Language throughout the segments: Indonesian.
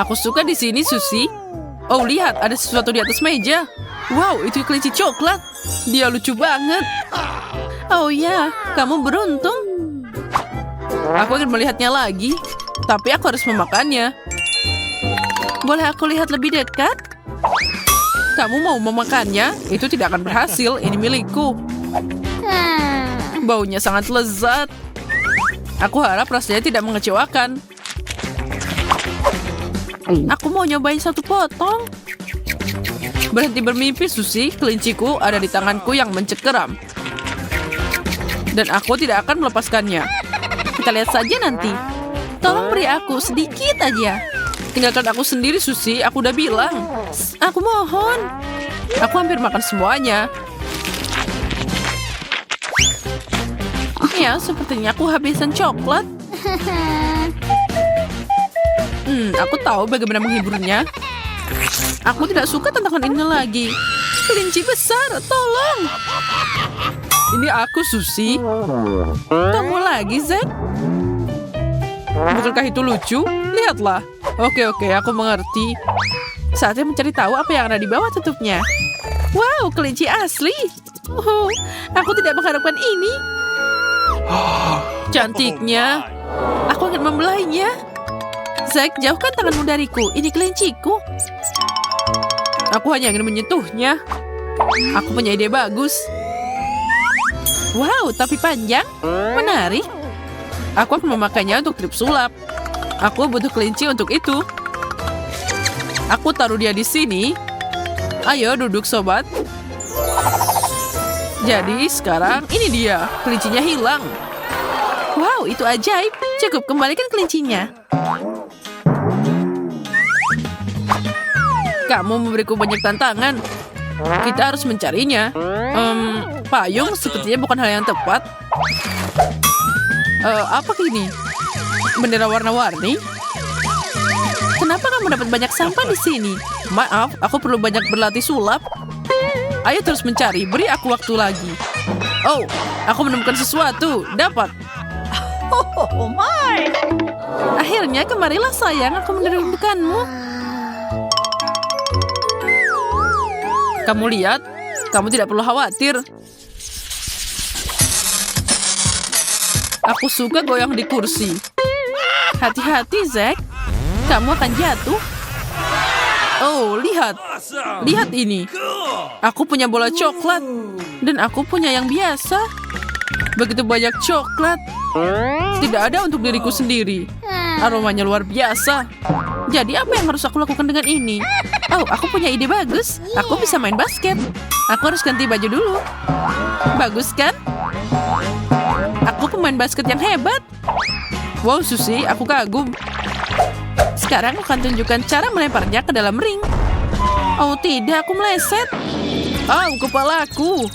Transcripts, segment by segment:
Aku suka di sini, Susi. Oh, lihat, ada sesuatu di atas meja. Wow, itu kelinci coklat. Dia lucu banget. Oh ya, kamu beruntung. Aku ingin melihatnya lagi, tapi aku harus memakannya. Boleh aku lihat lebih dekat? Kamu mau memakannya? Itu tidak akan berhasil, ini milikku. Baunya sangat lezat. Aku harap rasanya tidak mengecewakan. Aku mau nyobain satu potong. Berhenti bermimpi, Susi. Kelinciku ada di tanganku yang mencengkeram. Dan aku tidak akan melepaskannya. Kita lihat saja nanti. Tolong beri aku sedikit aja. Tinggalkan aku sendiri, Susi. Aku udah bilang. Aku mohon. Aku hampir makan semuanya. Ya, sepertinya aku habisan coklat. Aku tahu bagaimana menghiburnya. Aku tidak suka tantangan ini lagi. Kelinci besar, tolong. Ini aku, Susi. Kamu lagi, Zack? Bukankah itu lucu? Lihatlah. Oke, aku mengerti. Saatnya mencari tahu apa yang ada di bawah tutupnya. Wow, kelinci asli. Aku tidak mengharapkan ini. Cantiknya. Aku ingin membelainya. Zack, jauhkan tanganmu dariku. Ini kelinciku. Aku hanya ingin menyentuhnya. Aku punya ide bagus. Wow, tapi panjang. Menarik. Aku akan memakainya untuk trip sulap. Aku butuh kelinci untuk itu. Aku taruh dia di sini. Ayo duduk, sobat. Jadi sekarang ini dia. Kelincinya hilang. Wow, itu ajaib. Cukup, kembalikan kelincinya. Kamu memberiku banyak tantangan. Kita harus mencarinya. Payung sepertinya bukan hal yang tepat. Apa ini? Bendera warna-warni? Kenapa kamu dapat banyak sampah di sini? Maaf, aku perlu banyak berlatih sulap. Ayo terus mencari, beri aku waktu lagi. Oh, aku menemukan sesuatu. Dapat. Oh my. Akhirnya kemarilah sayang, aku merindukanmu. Kamu lihat, kamu tidak perlu khawatir. Aku suka goyang di kursi. Hati-hati, Zack. Kamu akan jatuh. Oh, lihat. Lihat ini. Aku punya bola coklat. Dan aku punya yang biasa. Begitu banyak coklat. Tidak ada untuk diriku sendiri. Aromanya luar biasa. Jadi apa yang harus aku lakukan dengan ini? Oh, aku punya ide bagus. Aku bisa main basket. Aku harus ganti baju dulu. Bagus kan? Aku pemain basket yang hebat. Wow, Susi, aku kagum. Sekarang aku akan tunjukkan cara melemparnya ke dalam ring. Oh tidak, aku meleset. Oh, kepalaku.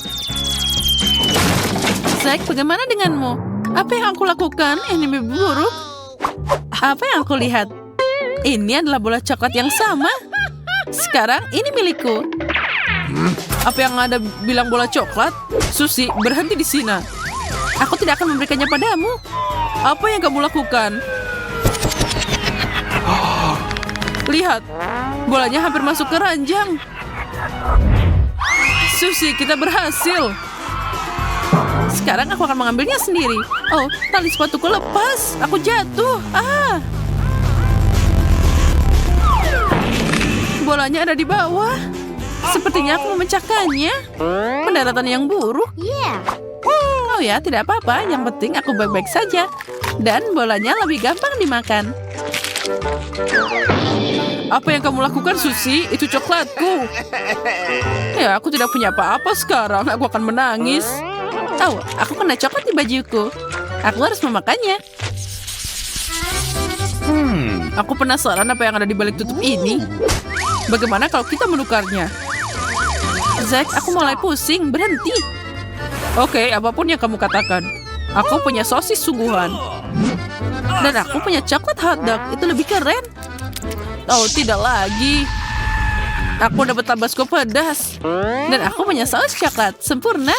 Zack, bagaimana denganmu? Apa yang aku lakukan? Ini mimpi buruk. Apa yang aku lihat? Ini adalah bola coklat yang sama. Sekarang ini milikku. Apa yang ada bilang bola coklat? Susi, berhenti di sini. Aku tidak akan memberikannya padamu. Apa yang kamu lakukan? Lihat, bolanya hampir masuk ke ranjang. Susi, kita berhasil. Sekarang aku akan mengambilnya sendiri. Oh, tali sepatuku lepas. Aku jatuh. Bolanya ada di bawah. Sepertinya aku memecahkannya. Pendaratan yang buruk. Oh ya, tidak apa-apa. Yang penting aku baik-baik saja. Dan bolanya lebih gampang dimakan. Apa yang kamu lakukan, Susi? Itu coklatku. Ya, aku tidak punya apa-apa sekarang. Aku akan menangis. Oh, aku kena coklat di bajuku. Aku harus memakannya. Aku penasaran apa yang ada di balik tutup ini. Bagaimana kalau kita menukarnya? Zack, aku mulai pusing. Berhenti. Oke, apapun yang kamu katakan. Aku punya sosis sungguhan. Dan aku punya coklat hotdog. Itu lebih keren. Oh, tidak lagi. Aku dapat tabasco pedas. Dan aku punya saus coklat. Sempurna.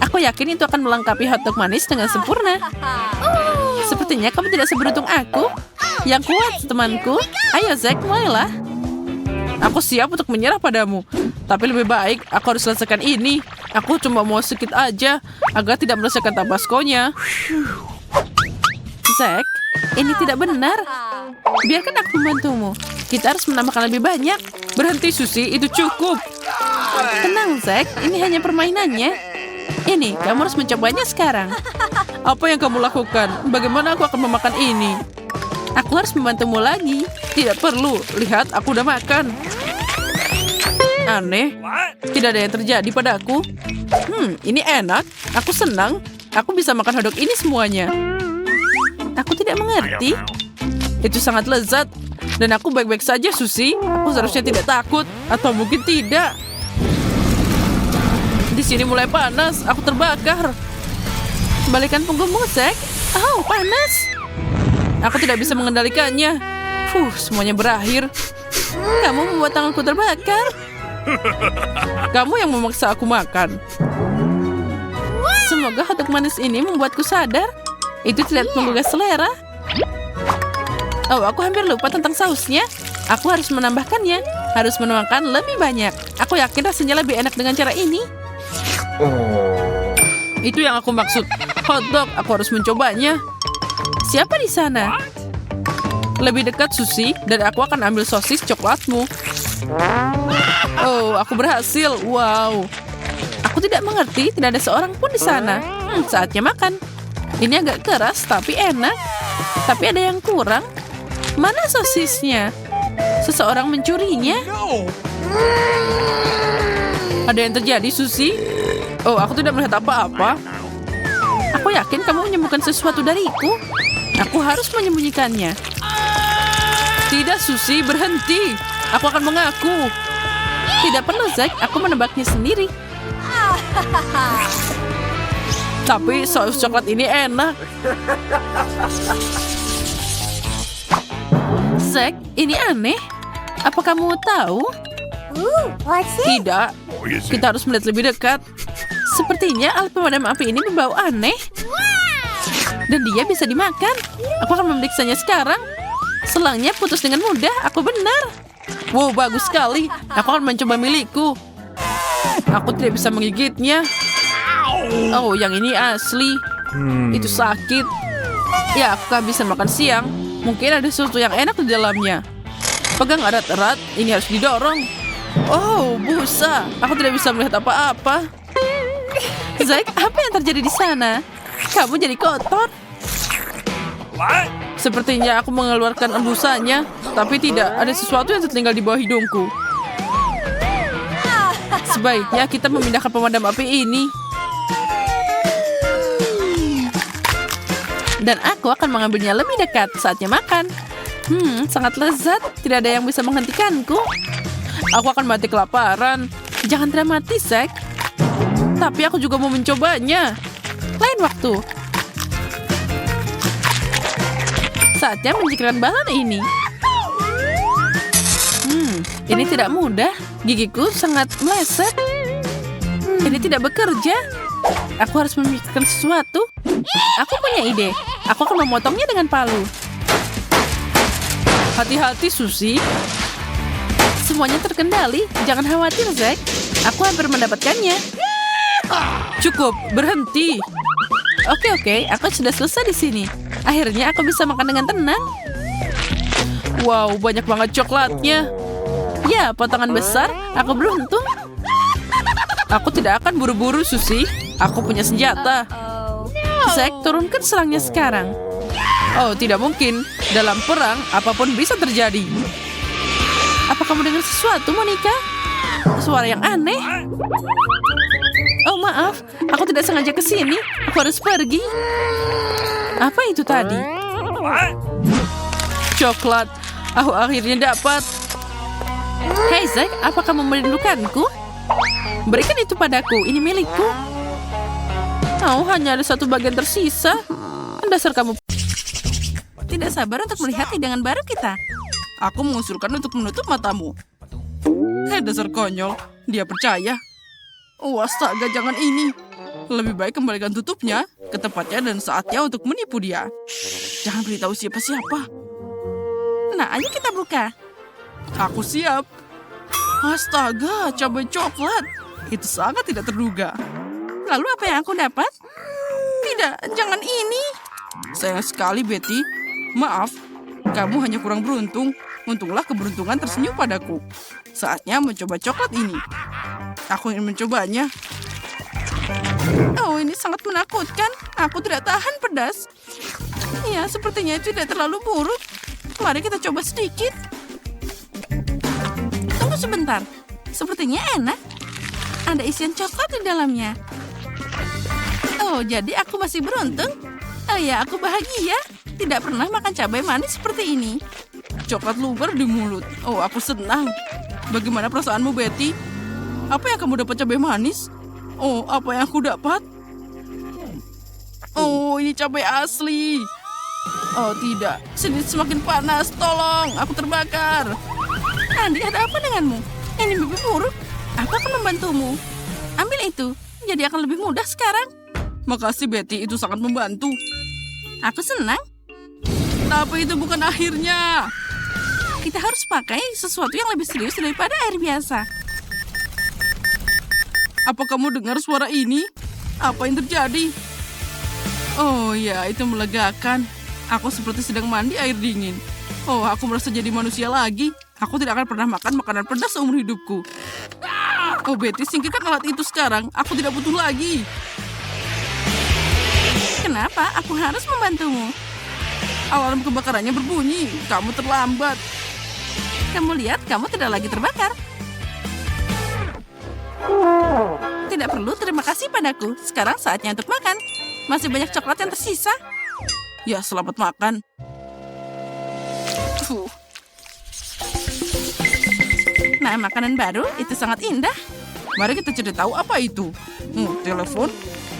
Aku yakin itu akan melengkapi hotdog manis dengan sempurna. Sepertinya kamu tidak seberuntung aku. Yang kuat, temanku. Ayo, Zack, mulailah. Aku siap untuk menyerah padamu. Tapi lebih baik aku harus selesaikan ini. Aku cuma mau sedikit aja agar tidak merasakan tabasconya. Zack, ini tidak benar. Biarkan aku membantumu. Kita harus menambahkan lebih banyak. Berhenti, Susie. Itu cukup. Tenang, Zack. Ini hanya permainannya. Ini, kamu harus mencobanya sekarang. Apa yang kamu lakukan? Bagaimana aku akan memakan ini? Aku harus membantumu lagi. Tidak perlu. Lihat, aku udah makan. Aneh. Tidak ada yang terjadi padaku. Ini enak. Aku senang. Aku bisa makan hotdog ini semuanya. Aku tidak mengerti. Itu sangat lezat. Dan aku baik-baik saja, Susie. Aku seharusnya tidak takut. Atau mungkin tidak. Di sini mulai panas. Aku terbakar. Balikan punggungmu, Zack. Oh, panas. Aku tidak bisa mengendalikannya. Semuanya berakhir. Kamu membuat tanganku terbakar. Kamu yang memaksa aku makan. Semoga hotdog manis ini membuatku sadar. Itu tidak menggugah selera. Oh, aku hampir lupa tentang sausnya. Aku harus menambahkannya. Harus menuangkan lebih banyak. Aku yakin rasanya lebih enak dengan cara ini. Itu yang aku maksud. Hotdog, aku harus mencobanya. Siapa di sana? Lebih dekat, Susie. Dan aku akan ambil sosis coklatmu. Oh, aku berhasil. Wow. Aku tidak mengerti. Tidak ada seorang pun di sana. Saatnya makan. Ini agak keras, tapi enak. Tapi ada yang kurang. Mana sosisnya? Seseorang mencurinya? Ada yang terjadi, Susie? Oh, aku tidak melihat apa-apa. Aku yakin kamu menyembunyikan sesuatu dariku. Aku harus menyembunyikannya. Tidak, Susie, berhenti. Aku akan mengaku. Tidak perlu, Zack. Aku menebaknya sendiri. Tapi saus coklat ini enak. Zack, ini aneh. Apa kamu tahu? Tidak. Kita harus melihat lebih dekat. Sepertinya alat pemadam api ini berbau aneh. Dan dia bisa dimakan. Aku akan memeriksanya sekarang. Selangnya putus dengan mudah. Aku benar. Wow, bagus sekali. Aku akan mencoba milikku. Aku tidak bisa menggigitnya. Oh, yang ini asli. Itu sakit. Ya, aku kehabisan makan siang. Mungkin ada sesuatu yang enak di dalamnya. Pegang erat-erat. Ini harus didorong. Oh, busa. Aku tidak bisa melihat apa-apa. Zack, apa yang terjadi di sana? Kamu jadi kotor. Sepertinya aku mengeluarkan embusanya. Tapi tidak, ada sesuatu yang tertinggal di bawah hidungku. Sebaiknya kita memindahkan pemadam api ini. Dan aku akan mengambilnya lebih dekat. Saatnya makan. Sangat lezat. Tidak ada yang bisa menghentikanku. Aku akan mati kelaparan. Jangan dramatis, Zack. Tapi aku juga mau mencobanya. Lain waktu. Saatnya menjikirkan balon ini. Ini tidak mudah. Gigiku sangat meleset. Ini tidak bekerja. Aku harus memikirkan sesuatu. Aku punya ide. Aku akan memotongnya dengan palu. Hati-hati, Susie. Semuanya terkendali. Jangan khawatir, Zack. Aku hampir mendapatkannya. Cukup, berhenti. Oke, aku sudah selesai di sini. Akhirnya aku bisa makan dengan tenang. Wow, banyak banget coklatnya. Ya, potongan besar. Aku beruntung. Aku tidak akan buru-buru, Susie. Aku punya senjata. Zack, turunkan serangnya sekarang. Oh, tidak mungkin. Dalam perang, apapun bisa terjadi. Apa kamu dengar sesuatu, Monica? Suara yang aneh. Oh, maaf. Aku tidak sengaja ke sini. Aku harus pergi. Apa itu tadi? Coklat. Aku akhirnya dapat. Hei, Zack, apa kamu merindukanku? Berikan itu padaku. Ini milikku. Oh, hanya ada satu bagian tersisa. Dasar kamu. Tidak sabar untuk melihat hidangan baru kita. Aku mengusulkan untuk menutup matamu. Hei, dasar konyol. Dia percaya. Oh, astaga, jangan ini. Lebih baik kembalikan tutupnya ke tempatnya dan saatnya untuk menipu dia. Jangan beritahu siapa-siapa. Nah, ayo kita buka. Aku siap. Astaga, cabai coklat. Itu sangat tidak terduga. Lalu apa yang aku dapat? Tidak, jangan ini. Sayang sekali, Betty. Maaf, kamu hanya kurang beruntung. Untunglah keberuntungan tersenyum padaku. Saatnya mencoba coklat ini. Aku ingin mencobanya. Oh, ini sangat menakutkan. Aku tidak tahan pedas. Ya, sepertinya itu tidak terlalu buruk. Mari kita coba sedikit. Tunggu sebentar. Sepertinya enak. Ada isian coklat di dalamnya. Oh, jadi aku masih beruntung. Oh ya, aku bahagia. Tidak pernah makan cabai manis seperti ini. Coklat luber di mulut. Oh, aku senang. Bagaimana perasaanmu, Betty? Apa yang kamu dapat cabai manis? Oh, apa yang aku dapat? Oh, ini cabai asli. Oh, tidak. Sini semakin panas. Tolong, aku terbakar. Andi, ada apa denganmu? Ini mimpi buruk. Aku akan membantumu. Ambil itu. Jadi akan lebih mudah sekarang. Makasih, Betty. Itu sangat membantu. Aku senang. Tapi itu bukan akhirnya. Kita harus pakai sesuatu yang lebih serius daripada air biasa. Apa kamu dengar suara ini? Apa yang terjadi? Oh ya, itu melegakan. Aku seperti sedang mandi air dingin. Oh, aku merasa jadi manusia lagi. Aku tidak akan pernah makan makanan pedas seumur hidupku. Oh, Betty, singkirkan alat itu sekarang. Aku tidak butuh lagi. Kenapa? Aku harus membantumu. Alarm kebakarannya berbunyi. Kamu terlambat. Kamu lihat, kamu tidak lagi terbakar. Tidak perlu terima kasih padaku. Sekarang saatnya untuk makan. Masih banyak coklat yang tersisa. Ya, selamat makan. Nah, makanan baru itu sangat indah. Mari kita cari tahu apa itu. Telepon?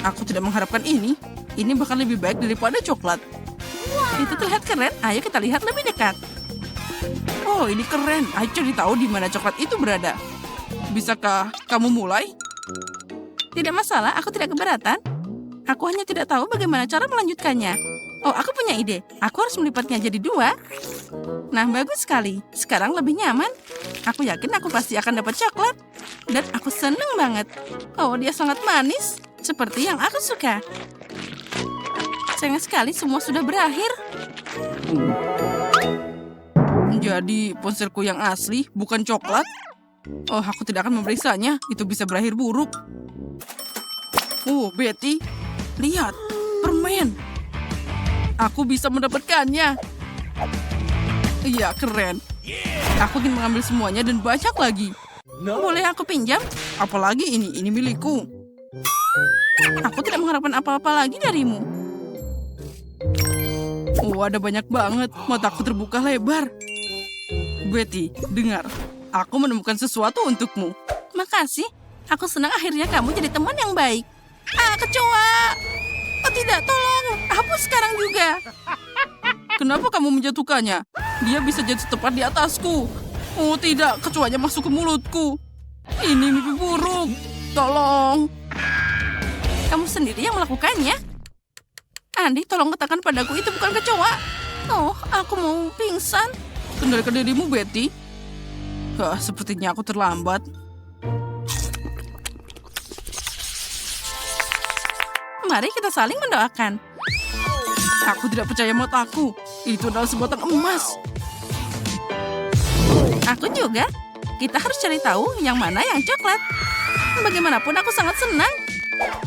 Aku tidak mengharapkan ini. Ini bahkan lebih baik daripada coklat. Itu terlihat keren. Ayo kita lihat lebih dekat. Oh, ini keren. Ayo cari tahu di mana coklat itu berada. Bisakah kamu mulai? Tidak masalah, aku tidak keberatan. Aku hanya tidak tahu bagaimana cara melanjutkannya. Oh, aku punya ide. Aku harus melipatnya jadi 2. Nah, bagus sekali. Sekarang lebih nyaman. Aku yakin aku pasti akan dapat coklat. Dan aku seneng banget. Oh, dia sangat manis. Seperti yang aku suka. Sayang sekali semua sudah berakhir. Jadi ponselku yang asli, bukan coklat? Oh, aku tidak akan memeriksanya. Itu bisa berakhir buruk. Oh, Betty. Lihat, permen. Aku bisa mendapatkannya. Iya, keren. Aku ingin mengambil semuanya dan banyak lagi. Boleh aku pinjam? Apalagi ini milikku. Aku tidak mengharapkan apa-apa lagi darimu. Oh, ada banyak banget. Mataku terbuka lebar. Betty, dengar. Aku menemukan sesuatu untukmu. Makasih. Aku senang akhirnya kamu jadi teman yang baik. Kecoa. Oh tidak, tolong. Hapus sekarang juga. Kenapa kamu menjatuhkannya? Dia bisa jatuh tepat di atasku. Oh tidak, kecoanya masuk ke mulutku. Ini mimpi buruk. Tolong. Kamu sendiri yang melakukannya. Andi, tolong katakan padaku itu bukan kecoa. Oh, aku mau pingsan. Kendalikan dirimu, Betty. Sepertinya aku terlambat. Mari kita saling mendoakan. Aku tidak percaya mataku. Itu adalah sebatang emas. Aku juga. Kita harus cari tahu yang mana yang coklat. Bagaimanapun aku sangat senang.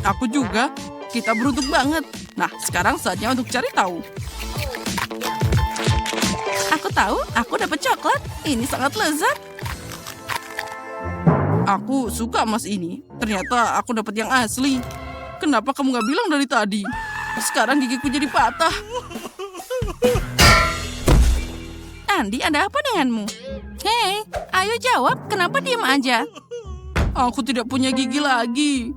Aku juga. Kita beruntung banget. Nah, sekarang saatnya untuk cari tahu. Aku tahu, aku dapat coklat. Ini sangat lezat. Aku suka emas ini. Ternyata aku dapat yang asli. Kenapa kamu gak bilang dari tadi? Sekarang gigiku jadi patah. Andi, ada apa denganmu? Hei, ayo jawab. Kenapa diam aja? Aku tidak punya gigi lagi.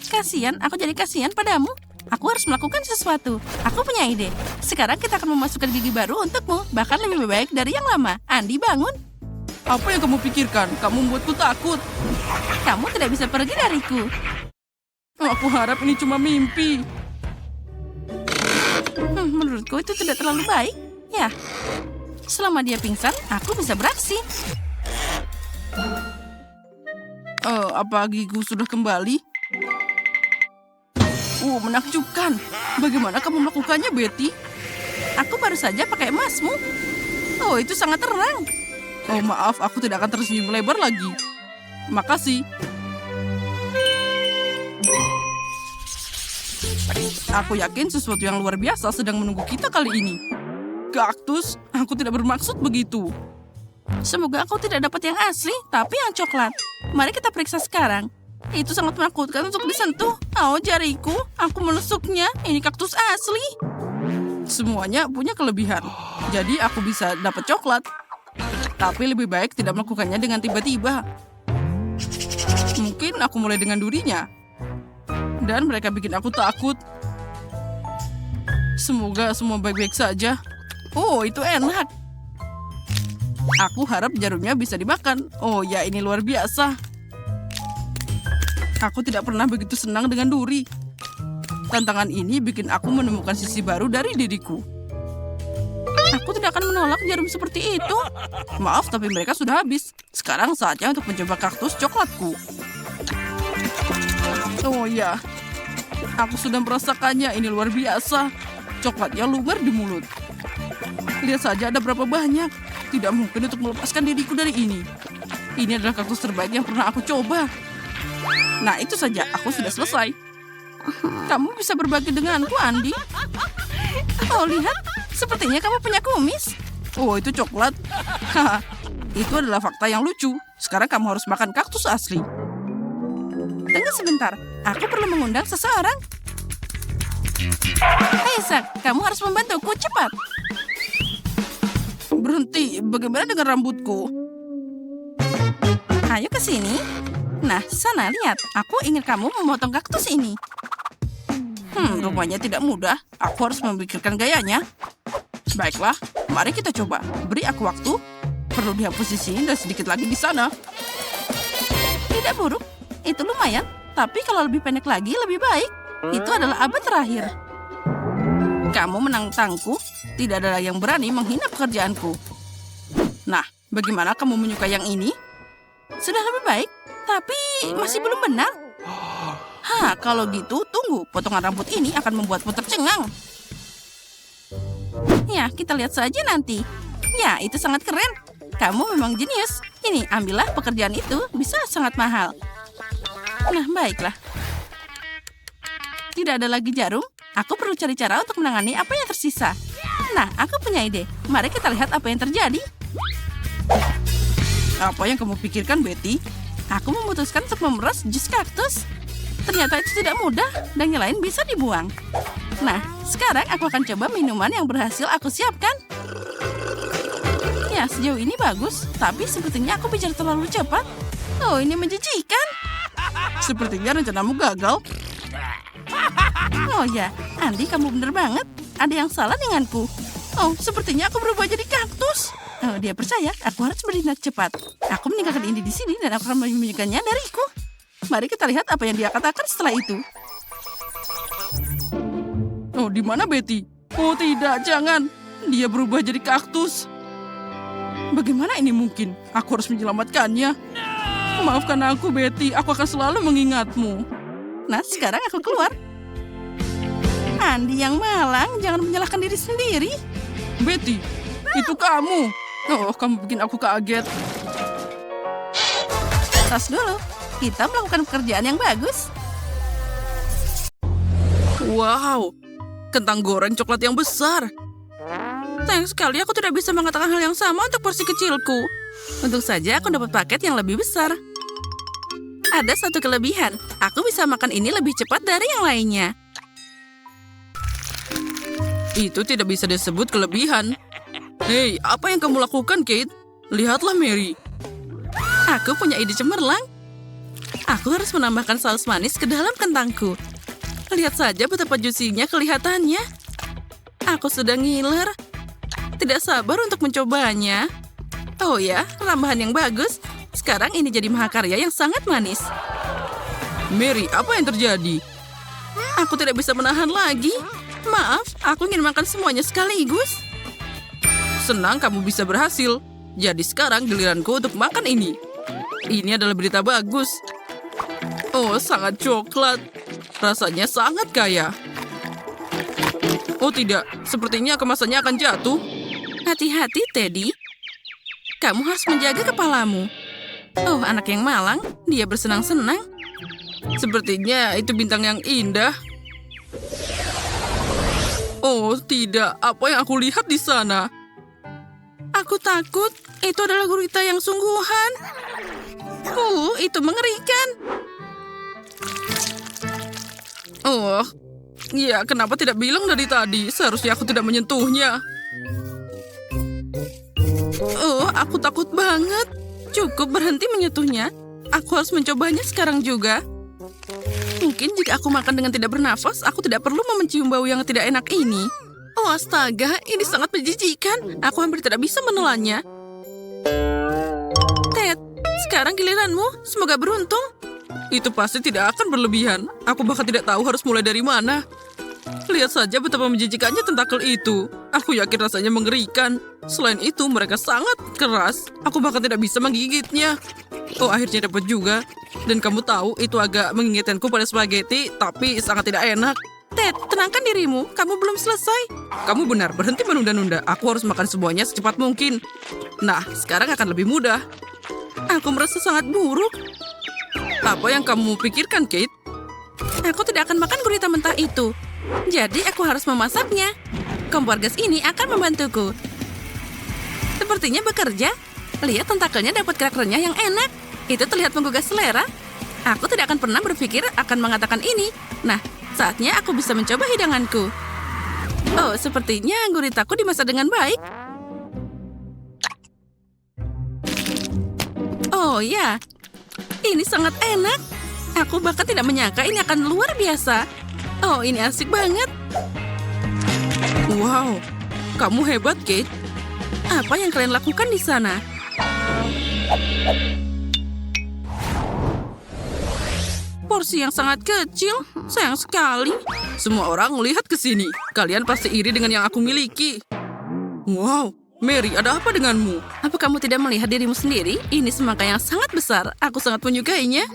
Kasian, aku jadi kasihan padamu. Aku harus melakukan sesuatu. Aku punya ide. Sekarang kita akan memasukkan gigi baru untukmu. Bahkan lebih baik dari yang lama. Andi, bangun. Apa yang kamu pikirkan? Kamu membuatku takut. Kamu tidak bisa pergi dariku. Aku harap ini cuma mimpi. Menurutku itu tidak terlalu baik. Ya. Selama dia pingsan, aku bisa beraksi. Apa gigiku sudah kembali? Menakjubkan. Bagaimana kamu melakukannya, Betty? Aku baru saja pakai emasmu. Oh, itu sangat terang. Oh, maaf, aku tidak akan tersenyum lebar lagi. Makasih. Aku yakin sesuatu yang luar biasa sedang menunggu kita kali ini. Kaktus, aku tidak bermaksud begitu. Semoga aku tidak dapat yang asli, tapi yang coklat. Mari kita periksa sekarang. Itu sangat menakutkan untuk disentuh. Oh, jariku, aku menusuknya. Ini kaktus asli. Semuanya punya kelebihan. Jadi aku bisa dapat coklat. Tapi lebih baik tidak melakukannya dengan tiba-tiba. Mungkin aku mulai dengan durinya. Dan mereka bikin aku takut. Semoga semua baik-baik saja. Oh, itu enak. Aku harap jarumnya bisa dimakan. Oh ya, ini luar biasa. Aku tidak pernah begitu senang dengan duri. Tantangan ini bikin aku menemukan sisi baru dari diriku. Aku tidak akan menolak jarum seperti itu. Maaf, tapi mereka sudah habis. Sekarang saatnya untuk mencoba kaktus coklatku. Oh ya, aku sudah merasakannya. Ini luar biasa. Coklatnya lumer di mulut. Lihat saja ada berapa banyak. Tidak mungkin untuk melepaskan diriku dari ini. Ini adalah kaktus terbaik yang pernah aku coba. Nah, itu saja. Aku sudah selesai. Kamu bisa berbagi denganku, Andi. Oh, lihat. Sepertinya kamu punya kumis. Oh, itu coklat. Itu adalah fakta yang lucu. Sekarang kamu harus makan kaktus asli. Tunggu sebentar. Aku perlu mengundang seseorang. Hei, Zack. Kamu harus membantuku. Cepat. Berhenti. Bagaimana dengan rambutku? Ayo ke sini. Nah, sana lihat. Aku ingin kamu memotong kaktus ini. Rupanya tidak mudah. Aku harus memikirkan gayanya. Baiklah, mari kita coba. Beri aku waktu. Perlu dihapus di sini dan sedikit lagi di sana. Tidak buruk. Itu lumayan. Tapi kalau lebih pendek lagi, lebih baik. Itu adalah abad terakhir. Kamu menantangku. Tidak ada yang berani menghina pekerjaanku. Nah, bagaimana kamu menyukai yang ini? Sudah lebih baik. Tapi masih belum benar. Kalau gitu, tunggu. Potongan rambut ini akan membuatmu tercengang. Ya, kita lihat saja nanti. Ya, itu sangat keren. Kamu memang jenius. Ini, ambillah pekerjaan itu. Bisa sangat mahal. Nah, baiklah. Tidak ada lagi jarum. Aku perlu cari cara untuk menangani apa yang tersisa. Nah, aku punya ide. Mari kita lihat apa yang terjadi. Apa yang kamu pikirkan, Betty? Aku memutuskan untuk memeras jus kaktus. Ternyata itu tidak mudah dan yang lain bisa dibuang. Nah, sekarang aku akan coba minuman yang berhasil aku siapkan. Ya, sejauh ini bagus, tapi sepertinya aku bicara terlalu cepat. Oh, ini menjijikan. Sepertinya rencanamu gagal. Oh ya, Andi, kamu benar banget. Ada yang salah denganku. Oh, sepertinya aku berubah jadi kaktus. Oh, dia percaya aku harus bertindak cepat. Aku meninggalkan ini di sini dan aku akan menyembunyikannya dariku. Mari kita lihat apa yang dia katakan setelah itu. Oh, di mana Betty? Oh tidak, jangan. Dia berubah jadi kaktus. Bagaimana ini mungkin? Aku harus menyelamatkannya. Maafkan aku, Betty. Aku akan selalu mengingatmu. Nah, sekarang aku keluar. Andi yang malang, jangan menyalahkan diri sendiri. Betty, itu kamu. Oh, kamu bikin aku kaget. Tas dulu. Kita melakukan pekerjaan yang bagus. Wow, kentang goreng coklat yang besar. Sayang sekali aku tidak bisa mengatakan hal yang sama untuk porsi kecilku. Untung saja aku dapat paket yang lebih besar. Ada satu kelebihan. Aku bisa makan ini lebih cepat dari yang lainnya. Itu tidak bisa disebut kelebihan. Hei, apa yang kamu lakukan, Kate? Lihatlah Mary. Aku punya ide cemerlang. Aku harus menambahkan saus manis ke dalam kentangku. Lihat saja betapa juicy-nya kelihatannya. Aku sudah ngiler. Tidak sabar untuk mencobanya. Oh ya, tambahan yang bagus. Sekarang ini jadi mahakarya yang sangat manis. Mary, apa yang terjadi? Aku tidak bisa menahan lagi. Maaf, aku ingin makan semuanya sekaligus. senang kamu bisa berhasil. Jadi sekarang giliranku untuk makan ini. Ini adalah berita bagus. Oh, sangat coklat. Rasanya sangat kaya. Oh tidak, sepertinya kemasannya akan jatuh. Hati-hati, Teddy. Kamu harus menjaga kepalamu. Oh, anak yang malang. Dia bersenang-senang. Sepertinya itu bintang yang indah. Oh tidak, apa yang aku lihat di sana? Aku takut. Itu adalah gurita yang sungguhan. Itu mengerikan. Oh, ya kenapa tidak bilang dari tadi? Seharusnya aku tidak menyentuhnya. Oh, aku takut banget. Cukup berhenti menyentuhnya. Aku harus mencobanya sekarang juga. Mungkin jika aku makan dengan tidak bernafas, aku tidak perlu mencium bau yang tidak enak ini. Oh astaga, ini sangat menjijikan. Aku hampir tidak bisa menelannya. Ted, sekarang giliranmu. Semoga beruntung. Itu pasti tidak akan berlebihan. Aku bahkan tidak tahu harus mulai dari mana. Lihat saja betapa menjijikannya tentakel itu. Aku yakin rasanya mengerikan. Selain itu, mereka sangat keras. Aku bahkan tidak bisa menggigitnya. Oh, akhirnya dapat juga. Dan kamu tahu, itu agak mengingatkanku pada spaghetti, tapi sangat tidak enak. Ted, tenangkan dirimu. Kamu belum selesai. Kamu benar, berhenti menunda-nunda. Aku harus makan semuanya secepat mungkin. Nah, sekarang akan lebih mudah. Aku merasa sangat buruk. Apa yang kamu pikirkan, Kate? Aku tidak akan makan gurita mentah itu. Jadi aku harus memasaknya. Kompor gas ini akan membantuku. Sepertinya bekerja. Lihat tentakelnya dapat kerak renyah yang enak. Itu terlihat menggugah selera. Aku tidak akan pernah berpikir akan mengatakan ini. Nah, saatnya aku bisa mencoba hidanganku. Oh, sepertinya guritaku dimasak dengan baik. Oh ya, ini sangat enak. Aku bahkan tidak menyangka ini akan luar biasa. Oh, ini asik banget. Wow, kamu hebat, Kate. Apa yang kalian lakukan di sana? Porsi yang sangat kecil, sayang sekali. Semua orang melihat ke sini. Kalian pasti iri dengan yang aku miliki. Wow, Mary, ada apa denganmu? Apa kamu tidak melihat dirimu sendiri? Ini semangka yang sangat besar. Aku sangat menyukainya.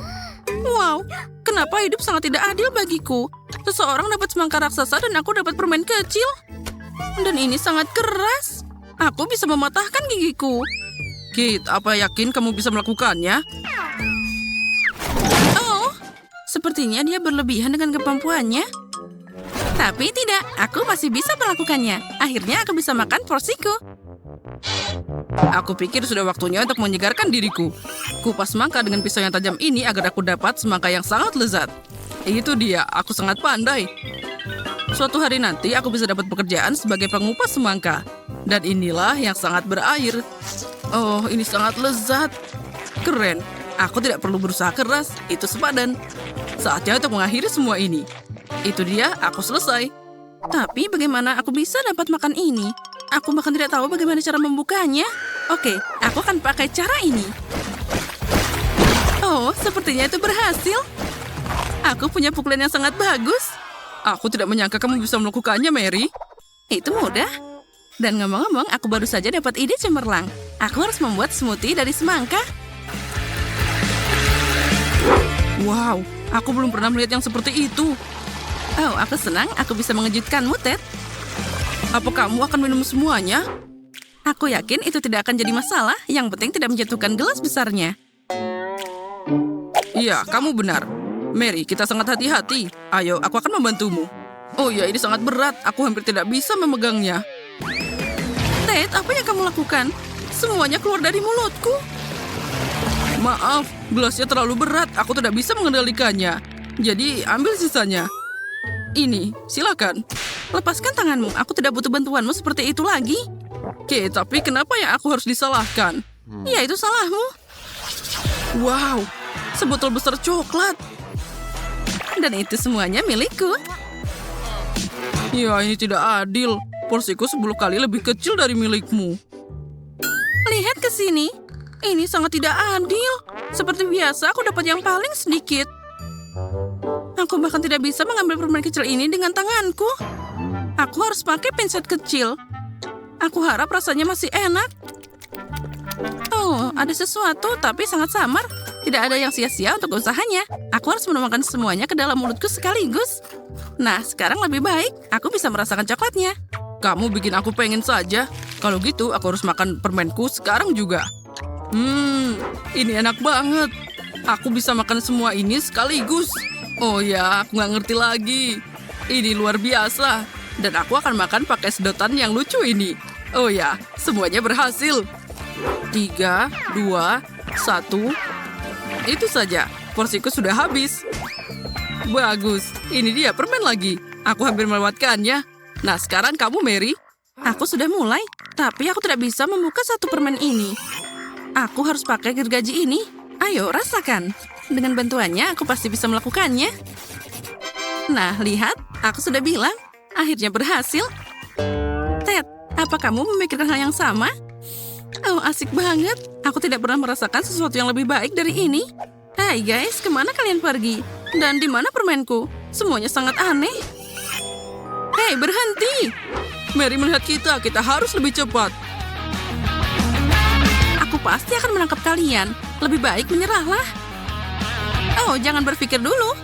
Wow, kenapa hidup sangat tidak adil bagiku? Seseorang dapat semangka raksasa dan aku dapat permen kecil. Dan ini sangat keras. Aku bisa mematahkan gigiku. Kate, apa yakin kamu bisa melakukannya? Oh, sepertinya dia berlebihan dengan kemampuannya. Tapi tidak, aku masih bisa melakukannya. Akhirnya aku bisa makan porsiku. Aku pikir sudah waktunya untuk menyegarkan diriku. Kupas semangka dengan pisau yang tajam ini agar aku dapat semangka yang sangat lezat. Itu dia, aku sangat pandai. Suatu hari nanti aku bisa dapat pekerjaan sebagai pengupas semangka. Dan inilah yang sangat berair. Oh, ini sangat lezat. Keren. Aku tidak perlu berusaha keras, itu sepadan. Saatnya untuk mengakhiri semua ini. Itu dia, aku selesai. Tapi bagaimana aku bisa dapat makan ini? Aku bahkan tidak tahu bagaimana cara membukanya. Oke, aku akan pakai cara ini. Oh, sepertinya itu berhasil. Aku punya pukulan yang sangat bagus. Aku tidak menyangka kamu bisa melakukannya, Mary. Itu mudah. Dan ngomong-ngomong, aku baru saja dapat ide cemerlang. Aku harus membuat smoothie dari semangka. Wow, aku belum pernah melihat yang seperti itu. Oh, aku senang aku bisa mengejutkanmu, Ted. Apa kamu akan minum semuanya? Aku yakin itu tidak akan jadi masalah. Yang penting tidak menjatuhkan gelas besarnya. Iya, kamu benar. Mary, kita sangat hati-hati. Ayo, aku akan membantumu. Oh ya, ini sangat berat. Aku hampir tidak bisa memegangnya. Ted, apa yang kamu lakukan? Semuanya keluar dari mulutku. Maaf, gelasnya terlalu berat. Aku tidak bisa mengendalikannya. Jadi, ambil sisanya. Ini, silakan. Lepaskan tanganmu. Aku tidak butuh bantuanmu seperti itu lagi. Oke, tapi kenapa yang aku harus disalahkan? Ya, itu salahmu. Wow, sebotol besar coklat. Dan itu semuanya milikku. Ya, ini tidak adil. Porsiku 10 kali lebih kecil dari milikmu. Lihat ke sini. Ini sangat tidak adil. Seperti biasa, aku dapat yang paling sedikit. Aku bahkan tidak bisa mengambil permen kecil ini dengan tanganku. Aku harus pakai pinset kecil. Aku harap rasanya masih enak. Oh, ada sesuatu tapi sangat samar. Tidak ada yang sia-sia untuk usahanya. Aku harus menuangkan semuanya ke dalam mulutku sekaligus. Nah, sekarang lebih baik. Aku bisa merasakan coklatnya. Kamu bikin aku pengen saja. Kalau gitu, aku harus makan permenku sekarang juga. Ini enak banget. Aku bisa makan semua ini sekaligus. Oh ya, aku nggak ngerti lagi. Ini luar biasa. Dan aku akan makan pakai sedotan yang lucu ini. Oh ya, semuanya berhasil. 3, 2, 1. Itu saja, porsiku sudah habis. Bagus, ini dia permen lagi. Aku hampir melewatkannya. Nah, sekarang kamu, Mary. Aku sudah mulai, tapi aku tidak bisa membuka satu permen ini. Aku harus pakai gergaji ini. Ayo, rasakan. Dengan bantuannya, aku pasti bisa melakukannya. Nah, lihat. Aku sudah bilang. Akhirnya berhasil. Ted, apa kamu memikirkan hal yang sama? Oh, asik banget. Aku tidak pernah merasakan sesuatu yang lebih baik dari ini. Hai guys, kemana kalian pergi? Dan di mana permenku? Semuanya sangat aneh. Hei, berhenti. Mary melihat kita harus lebih cepat. Aku pasti akan menangkap kalian. Lebih baik menyerahlah. Oh, jangan berpikir dulu.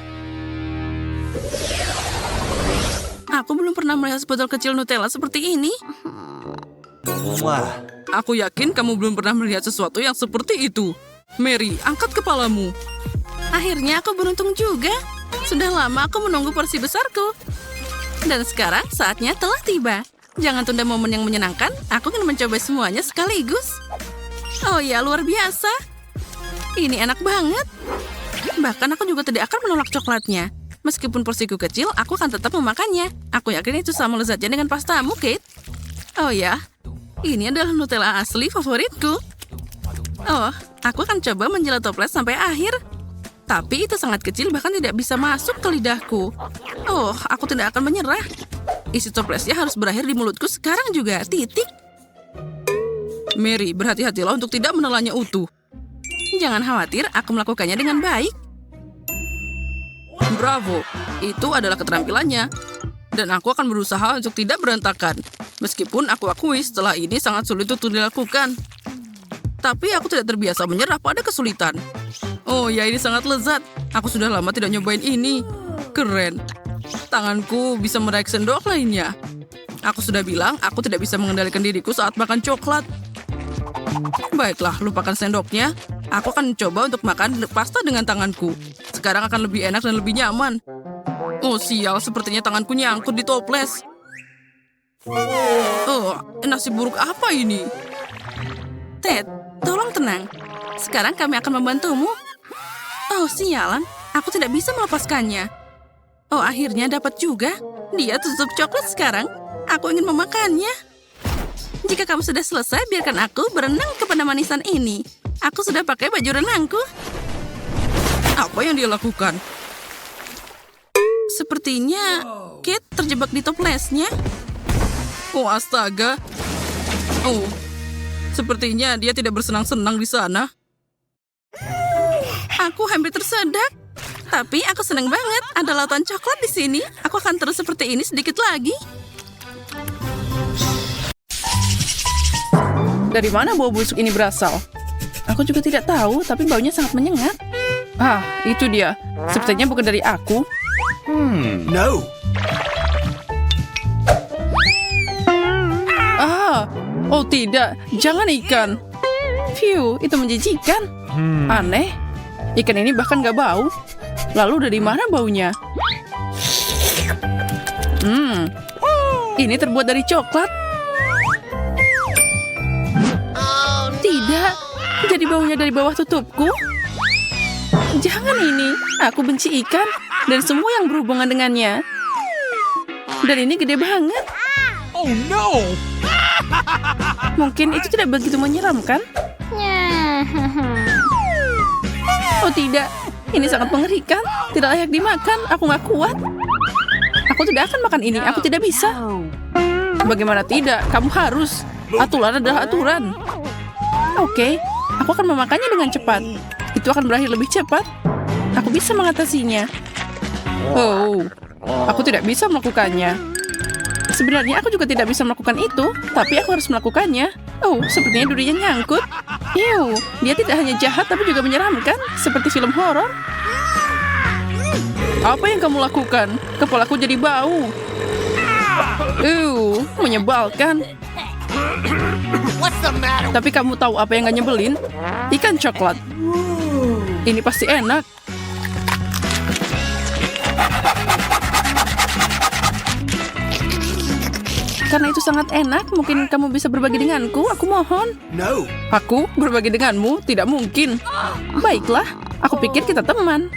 Aku belum pernah melihat sebotol kecil Nutella seperti ini. Wah. Aku yakin kamu belum pernah melihat sesuatu yang seperti itu. Mary, angkat kepalamu. Akhirnya aku beruntung juga. Sudah lama aku menunggu porsi besarku. Dan sekarang saatnya telah tiba. Jangan tunda momen yang menyenangkan. Aku ingin mencoba semuanya sekaligus. Oh ya, luar biasa. Ini enak banget. Bahkan aku juga tidak akan menolak coklatnya. Meskipun porsiku kecil, aku akan tetap memakannya. Aku yakin itu sama lezatnya dengan pastamu, Kate. Oh ya, ini adalah Nutella asli favoritku. Oh, aku akan coba menjilat toples sampai akhir. Tapi itu sangat kecil, bahkan tidak bisa masuk ke lidahku. Oh, aku tidak akan menyerah. Isi toplesnya harus berakhir di mulutku sekarang juga. Titik. Mary, berhati-hatilah untuk tidak menelannya utuh. Jangan khawatir, aku melakukannya dengan baik. Bravo, itu adalah keterampilannya. Dan aku akan berusaha untuk tidak berantakan. Meskipun aku akui setelah ini sangat sulit untuk dilakukan. Tapi aku tidak terbiasa menyerah pada kesulitan. Oh ya, ini sangat lezat. Aku sudah lama tidak nyobain ini. Keren. Tanganku bisa meraih sendok lainnya. Aku sudah bilang aku tidak bisa mengendalikan diriku saat makan coklat. Baiklah, lupakan sendoknya. Aku akan coba untuk makan pasta dengan tanganku. Sekarang akan lebih enak dan lebih nyaman. Oh sial, sepertinya tanganku nyangkut di toples. Oh, nasib buruk apa ini? Ted, tolong tenang. Sekarang kami akan membantumu. Oh sialan, aku tidak bisa melepaskannya. Oh, akhirnya dapat juga. Dia tutup coklat sekarang. Aku ingin memakannya. Jika kamu sudah selesai, biarkan aku berenang kepada manisan ini. Aku sudah pakai baju renangku. Apa yang dia lakukan? Sepertinya Kate terjebak di toplesnya. Oh, astaga. Oh, sepertinya dia tidak bersenang-senang di sana. Aku hampir tersedak. Tapi aku senang banget. Ada lautan coklat di sini. Aku akan terus seperti ini sedikit lagi. Dari mana bau busuk ini berasal? Aku juga tidak tahu, tapi baunya sangat menyengat. Ah, itu dia. Sepertinya bukan dari aku. No. Ah, oh tidak. Jangan ikan. Phew, itu menjijikan. Aneh. Ikan ini bahkan gak bau. Lalu dari mana baunya? Ini terbuat dari coklat. Tidak. Jadi baunya dari bawah tutupku. Jangan ini. Aku benci ikan. Dan semua yang berhubungan dengannya. Dan ini gede banget. Oh no. Mungkin itu tidak begitu menyeramkan. Oh tidak. Ini sangat mengerikan. Tidak layak dimakan. Aku gak kuat. Aku tidak akan makan ini. Aku tidak bisa. Bagaimana tidak? Kamu harus. Aturan adalah aturan. Oke. Aku akan memakannya dengan cepat. Itu akan berakhir lebih cepat. Aku bisa mengatasinya. Oh, aku tidak bisa melakukannya. Sebenarnya aku juga tidak bisa melakukan itu, tapi aku harus melakukannya. Oh, sepertinya durinya nyangkut. Ew, dia tidak hanya jahat tapi juga menyeramkan, seperti film horor. Apa yang kamu lakukan? Kepalaku jadi bau. Menyebalkan. Tapi kamu tahu apa yang gak nyebelin? Ikan coklat. Ini pasti enak. Karena itu sangat enak, mungkin kamu bisa berbagi denganku, aku mohon. No. Aku berbagi denganmu? Tidak mungkin. Baiklah, aku pikir kita teman.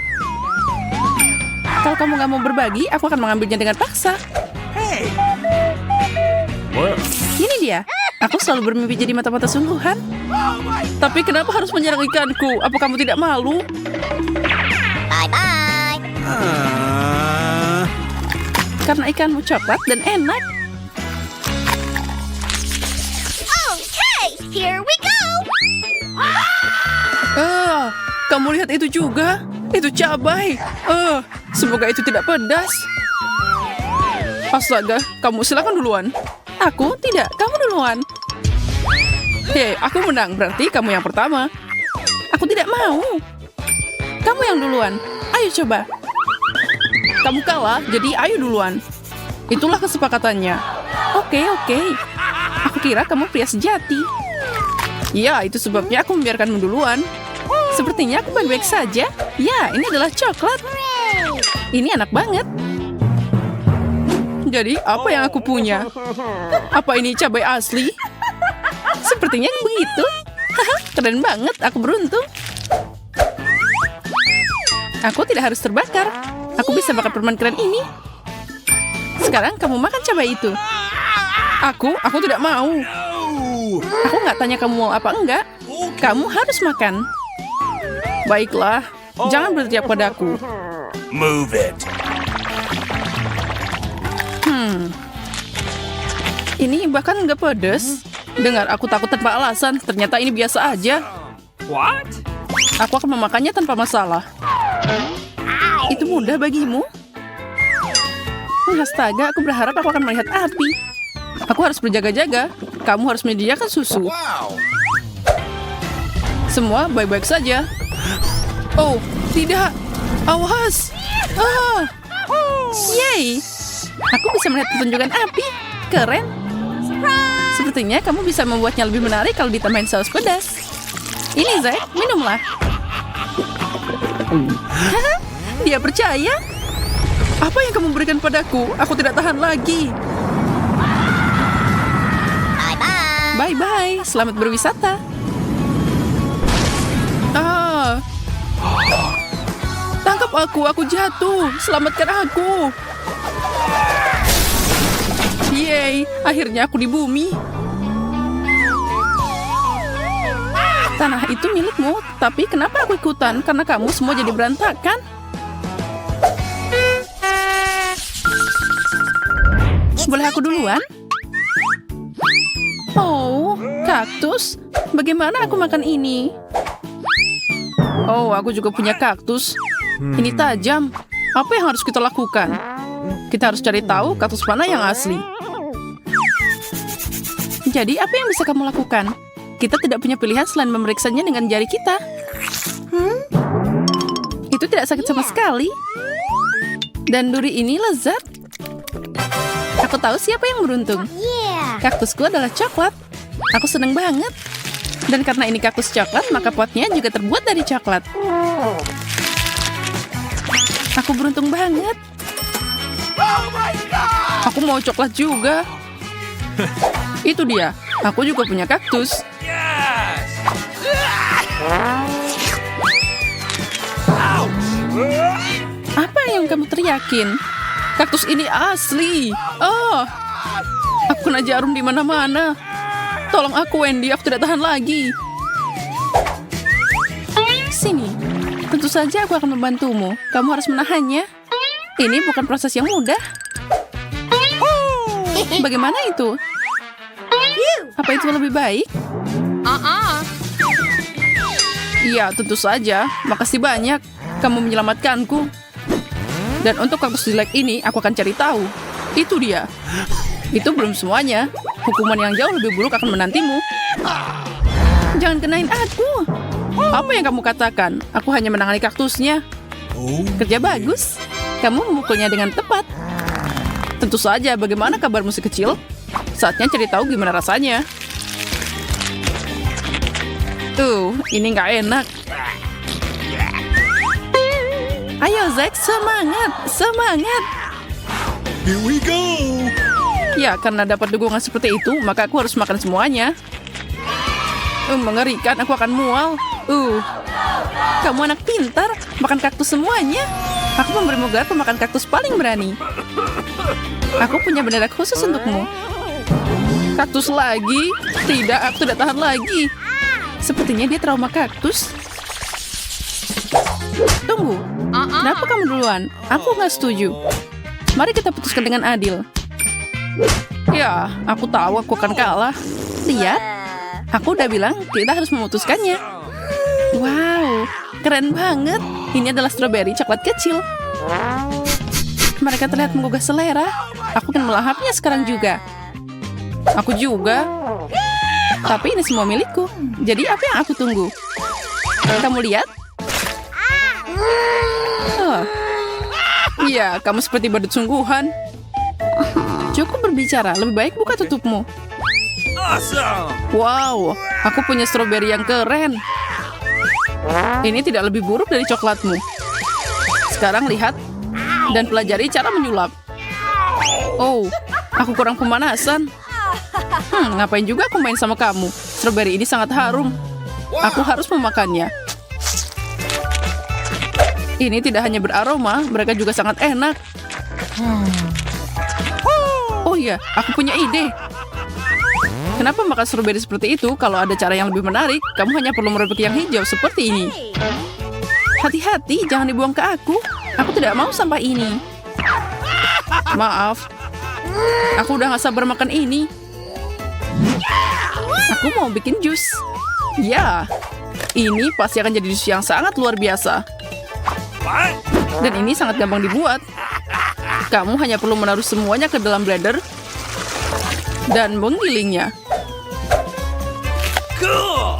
Kalau kamu gak mau berbagi, aku akan mengambilnya dengan paksa. Hey. Ini dia. Aku selalu bermimpi jadi mata-mata sungguhan. Tapi kenapa harus menyerang ikanku? Apa kamu tidak malu? Bye-bye. Karena ikanmu coklat dan enak. Okay, here we go. Kamu lihat itu juga? Itu cabai. Semoga itu tidak pedas. Astaga, kamu silakan duluan. Aku tidak, kamu duluan. Hei, aku menang, berarti kamu yang pertama. Aku tidak mau. Kamu yang duluan. Ayo coba. Kamu kalah, jadi ayo duluan. Itulah kesepakatannya. Oke. Aku kira kamu pria sejati. Ya, itu sebabnya aku membiarkanmu duluan. Sepertinya aku baik-baik saja. Ya, ini adalah coklat. Ini enak banget. Jadi, apa yang aku punya? Apa ini cabai asli? Sepertinya begitu. Keren banget, aku beruntung. Aku tidak harus terbakar. Aku bisa bakar permen keren ini. Sekarang kamu makan cabai itu. Aku tidak mau. Aku nggak tanya kamu mau apa enggak. Kamu harus makan. Baiklah, jangan berteriak padaku. Move it. Ini bahkan nggak pedes. Dengar, aku takut tanpa alasan. Ternyata ini biasa aja. What? Aku akan memakannya tanpa masalah. Itu mudah bagimu? Astaga, aku berharap aku akan melihat api. Aku harus berjaga-jaga. Kamu harus menyediakan susu. Wow. Semua baik-baik saja. Oh, tidak. Awas. Yeay. Aku bisa melihat pertunjukan api. Keren. Sepertinya kamu bisa membuatnya lebih menarik kalau ditambahin saus pedas. Ini, Zack, minumlah. Dia percaya. Apa yang kamu berikan padaku? Aku tidak tahan lagi. Bye-bye. Bye-bye. Selamat berwisata. Tangkap aku jatuh. Selamatkan aku. Yeay, akhirnya aku di bumi. Tanah itu milikmu, tapi kenapa aku ikutan? Karena kamu semua jadi berantakan. Boleh aku duluan? Oh, kaktus. Bagaimana aku makan ini? Oh, aku juga punya kaktus. Ini tajam. Apa yang harus kita lakukan? Kita harus cari tahu kaktus mana yang asli. Jadi, apa yang bisa kamu lakukan? Kita tidak punya pilihan selain memeriksanya dengan jari kita. Itu tidak sakit sama sekali. Dan duri ini lezat. Aku tahu siapa yang beruntung. Kaktusku adalah coklat. Aku senang banget. Dan karena ini kaktus coklat, maka potnya juga terbuat dari coklat. Aku beruntung banget. Aku mau coklat juga. Itu dia. Aku juga punya kaktus. Yes. Apa yang kamu teriakin? Kaktus ini asli. Aku kena jarum di mana-mana. Tolong aku, Wendy. Aku tidak tahan lagi. Sini. Tentu saja aku akan membantumu. Kamu harus menahannya. Ini bukan proses yang mudah. Bagaimana itu? Apa itu lebih baik? Iya, tentu saja. Makasih banyak. Kamu menyelamatkanku. Dan untuk kaktus jelek ini, aku akan cari tahu. Itu dia. Itu belum semuanya. Hukuman yang jauh lebih buruk akan menantimu. Jangan kenain aku. Apa yang kamu katakan? Aku hanya menangani kaktusnya. Kerja bagus. Kamu memukulnya dengan tepat. Tentu saja, bagaimana kabarmu si kecil? Saatnya cari tahu gimana rasanya. Ini nggak enak. Ayo Zack, semangat, semangat. Here we go. Ya, karena dapat dukungan seperti itu, maka aku harus makan semuanya. Mengerikan, aku akan mual. Kamu anak pintar, makan kaktus semuanya. Aku memberimu gelar pemakan kaktus paling berani. Aku punya bendera khusus untukmu. Kaktus lagi? Tidak, aku tidak tahan lagi. Sepertinya dia trauma kaktus. Tunggu, kenapa kamu duluan? Aku nggak setuju. Mari kita putuskan dengan adil. Ya, aku tahu aku akan kalah. Lihat, aku udah bilang kita harus memutuskannya. Wow, keren banget. Ini adalah stroberi coklat kecil. Mereka terlihat menggugah selera. Aku akan melahapnya sekarang juga. Aku juga. Tapi ini semua milikku. Jadi apa yang aku tunggu? Kamu lihat? Iya, kamu seperti badut sungguhan. Cukup berbicara, lebih baik buka tutupmu. Awesome. Wow, aku punya stroberi yang keren. Ini tidak lebih buruk dari coklatmu. Sekarang lihat dan pelajari cara menyulap. Oh, aku kurang pemanasan. Ngapain juga aku main sama kamu? Stroberi ini sangat harum. Aku harus memakannya. Ini tidak hanya beraroma, mereka juga sangat enak. Oh iya, aku punya ide. Kenapa makan stroberi seperti itu? Kalau ada cara yang lebih menarik, kamu hanya perlu merobek yang hijau seperti ini. Hati-hati, jangan dibuang ke aku. Aku tidak mau sampah ini. Maaf. Aku udah gak sabar makan ini. Aku mau bikin jus. Ya, ini pasti akan jadi jus yang sangat luar biasa. Dan ini sangat gampang dibuat. Kamu hanya perlu menaruh semuanya ke dalam blender dan menggilingnya. Cool.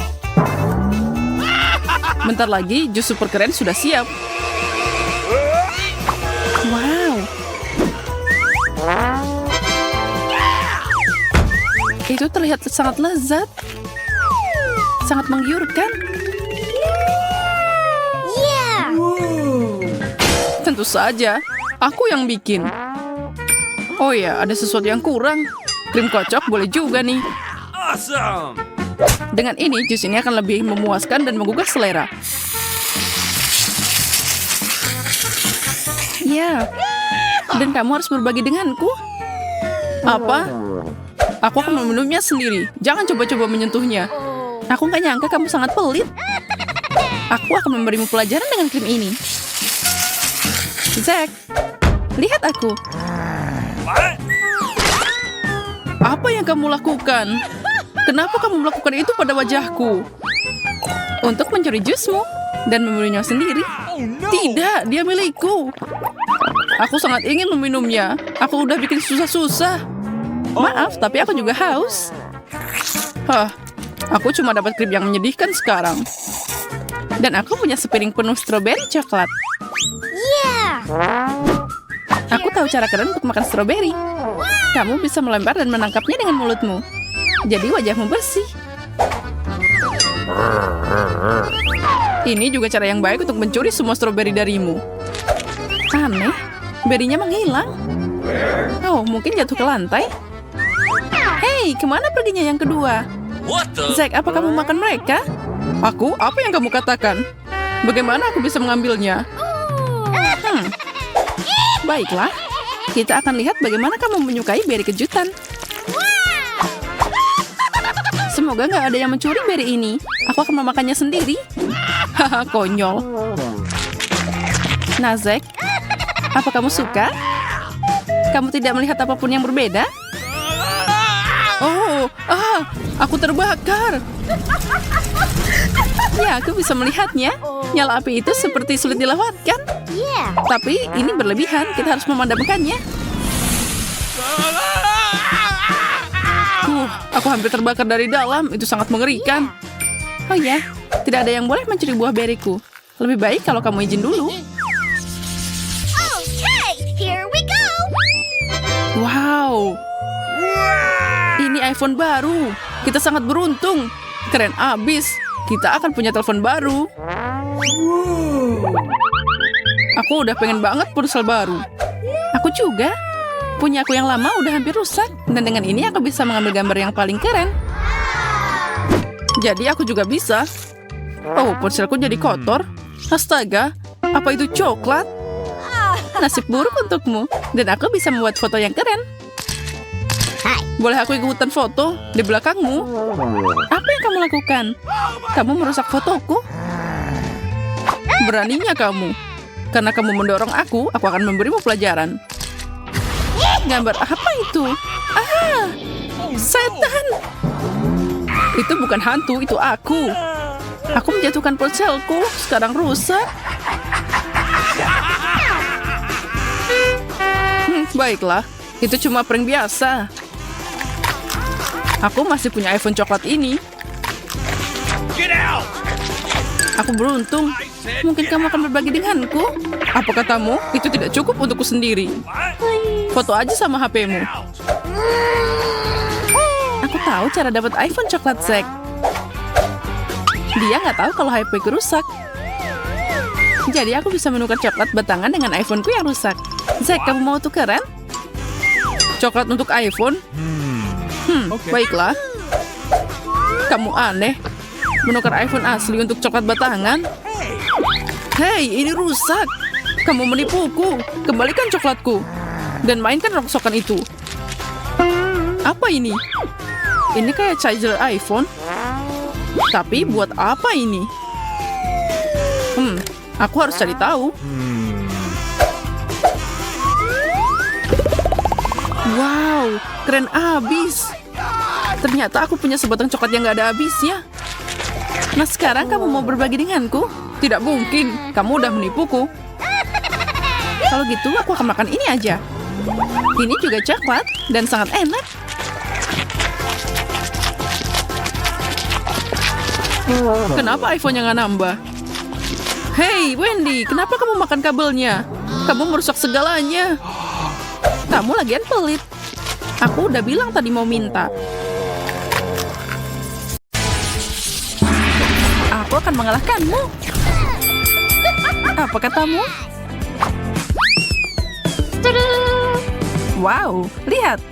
Bentar lagi, jus super keren sudah siap. Wow. Itu terlihat sangat lezat. Sangat menggiurkan. Yeah! Tentu saja, aku yang bikin. Oh ya, ada sesuatu yang kurang. Krim kocok boleh juga nih. Awesome. Dengan ini, jus ini akan lebih memuaskan dan menggugah selera. Ya, dan kamu harus berbagi denganku. Apa? Aku akan meminumnya sendiri. Jangan coba-coba menyentuhnya. Aku nggak nyangka kamu sangat pelit. Aku akan memberimu pelajaran dengan krim ini. Zack, lihat aku. What? Apa yang kamu lakukan? Kenapa kamu melakukan itu pada wajahku? Untuk mencuri jusmu dan meminumnya sendiri? Tidak, dia milikku. Aku sangat ingin meminumnya. Aku udah bikin susah-susah. Maaf, tapi aku juga haus. Aku cuma dapat krim yang menyedihkan sekarang. Dan aku punya sepiring penuh stroberi coklat. Yeah! Aku tahu cara keren untuk makan stroberi. Kamu bisa melempar dan menangkapnya dengan mulutmu. Jadi wajahmu bersih. Ini juga cara yang baik untuk mencuri semua stroberi darimu. Aneh, berinya menghilang. Oh, mungkin jatuh ke lantai. Hei, kemana perginya yang kedua? What the? Zack, apa kamu makan mereka? Aku? Apa yang kamu katakan? Bagaimana aku bisa mengambilnya? Baiklah, kita akan lihat bagaimana kamu menyukai beri kejutan. Semoga nggak ada yang mencuri beri ini. Aku akan memakannya sendiri. Haha, konyol. Nah, Zack, apa kamu suka? Kamu tidak melihat apapun yang berbeda? Oh, aku terbakar. Ya, aku bisa melihatnya. Nyala api itu seperti sulit dilewatkan. Yeah! Tapi ini berlebihan, kita harus memadamkannya. aku hampir terbakar dari dalam. Itu sangat mengerikan. Oh ya, tidak ada yang boleh mencuri buah beriku. Lebih baik kalau kamu izin dulu. Okay, here we go. Wow, ini iPhone baru. Kita sangat beruntung. Keren abis. Kita akan punya telepon baru. Aku udah pengen banget ponsel baru. Aku juga. Punya aku yang lama udah hampir rusak. Dan dengan ini aku bisa mengambil gambar yang paling keren. Jadi aku juga bisa. Oh, ponselku jadi kotor. Astaga, apa itu coklat? Nasib buruk untukmu. Dan aku bisa membuat foto yang keren. Boleh aku ikutan foto di belakangmu? Apa yang kamu lakukan? Kamu merusak fotoku? Beraninya kamu. Karena kamu mendorong aku akan memberimu pelajaran. Gambar apa itu? Ah, setan! Itu bukan hantu, itu aku. Aku menjatuhkan ponselku, sekarang rusak. Baiklah, itu cuma prank biasa. Aku masih punya iPhone coklat ini. Get out! Aku beruntung. Mungkin kamu akan berbagi denganku. Apa katamu? Itu tidak cukup untukku sendiri. Foto aja sama HP-mu. Aku tahu cara dapat iPhone coklat Zack. Dia nggak tahu kalau HP-ku rusak. Jadi aku bisa menukar coklat batangan dengan iPhone-ku yang rusak. Zack, kamu mau tukeran? Coklat untuk iPhone? Baiklah. Kamu aneh. Menukar iPhone asli untuk coklat batangan? Hei, ini rusak. Kamu menipuku. Kembalikan coklatku. Dan mainkan rongsokan itu. Apa ini? Ini kayak charger iPhone. Tapi buat apa ini? Aku harus cari tahu. Wow, keren abis. Ternyata aku punya sebatang coklat yang gak ada habisnya. Nah sekarang kamu mau berbagi denganku? Tidak mungkin, kamu udah menipuku. Kalau gitu aku akan makan ini aja. Ini juga coklat dan sangat enak. Kenapa iPhone-nya nggak nambah? Hey Wendy, kenapa kamu makan kabelnya? Kamu merusak segalanya. Kamu lagian pelit. Aku udah bilang tadi mau minta. Aku akan mengalahkanmu. Apa katamu? Wow, lihat.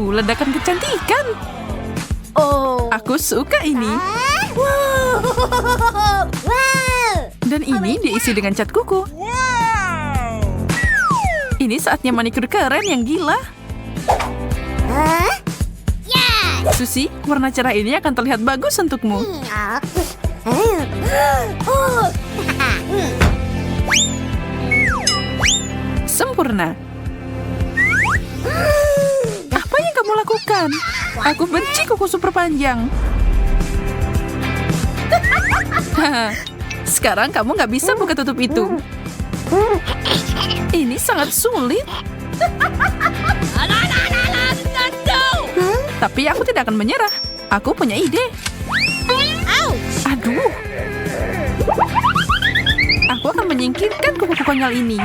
Ledakan kecantikan. Oh. Aku suka ini. Wow. Dan ini diisi dengan cat kuku. Ini saatnya manikur keren yang gila. Huh? Yes. Susie, warna cerah ini akan terlihat bagus untukmu. Oh. Sempurna. Apa yang kamu lakukan? Aku benci kuku super panjang. Sekarang kamu nggak bisa buka tutup itu. Ini sangat sulit. Tapi aku tidak akan menyerah. Aku punya ide. Aduh. Aku akan menyingkirkan kuku konyol ini.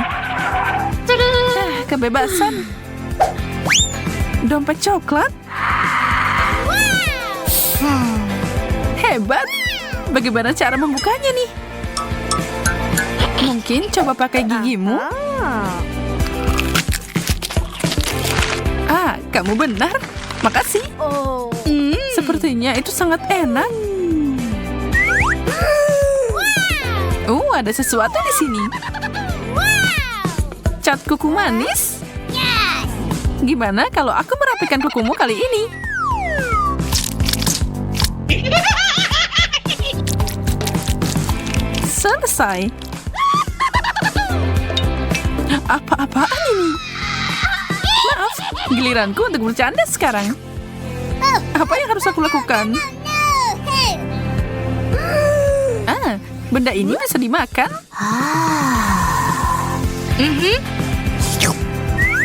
Kebebasan. Dompet coklat. Hebat. Bagaimana cara membukanya nih? Mungkin coba pakai gigimu. Kamu benar. Makasih. Oh. Sepertinya itu sangat enak. Ada sesuatu di sini. Cat kuku manis. Yes. Gimana kalau aku merapikan kukumu kali ini? Selesai. Apa-apaan ini? Maaf, giliranku untuk bercanda sekarang. Apa yang harus aku lakukan? Benda ini bisa dimakan.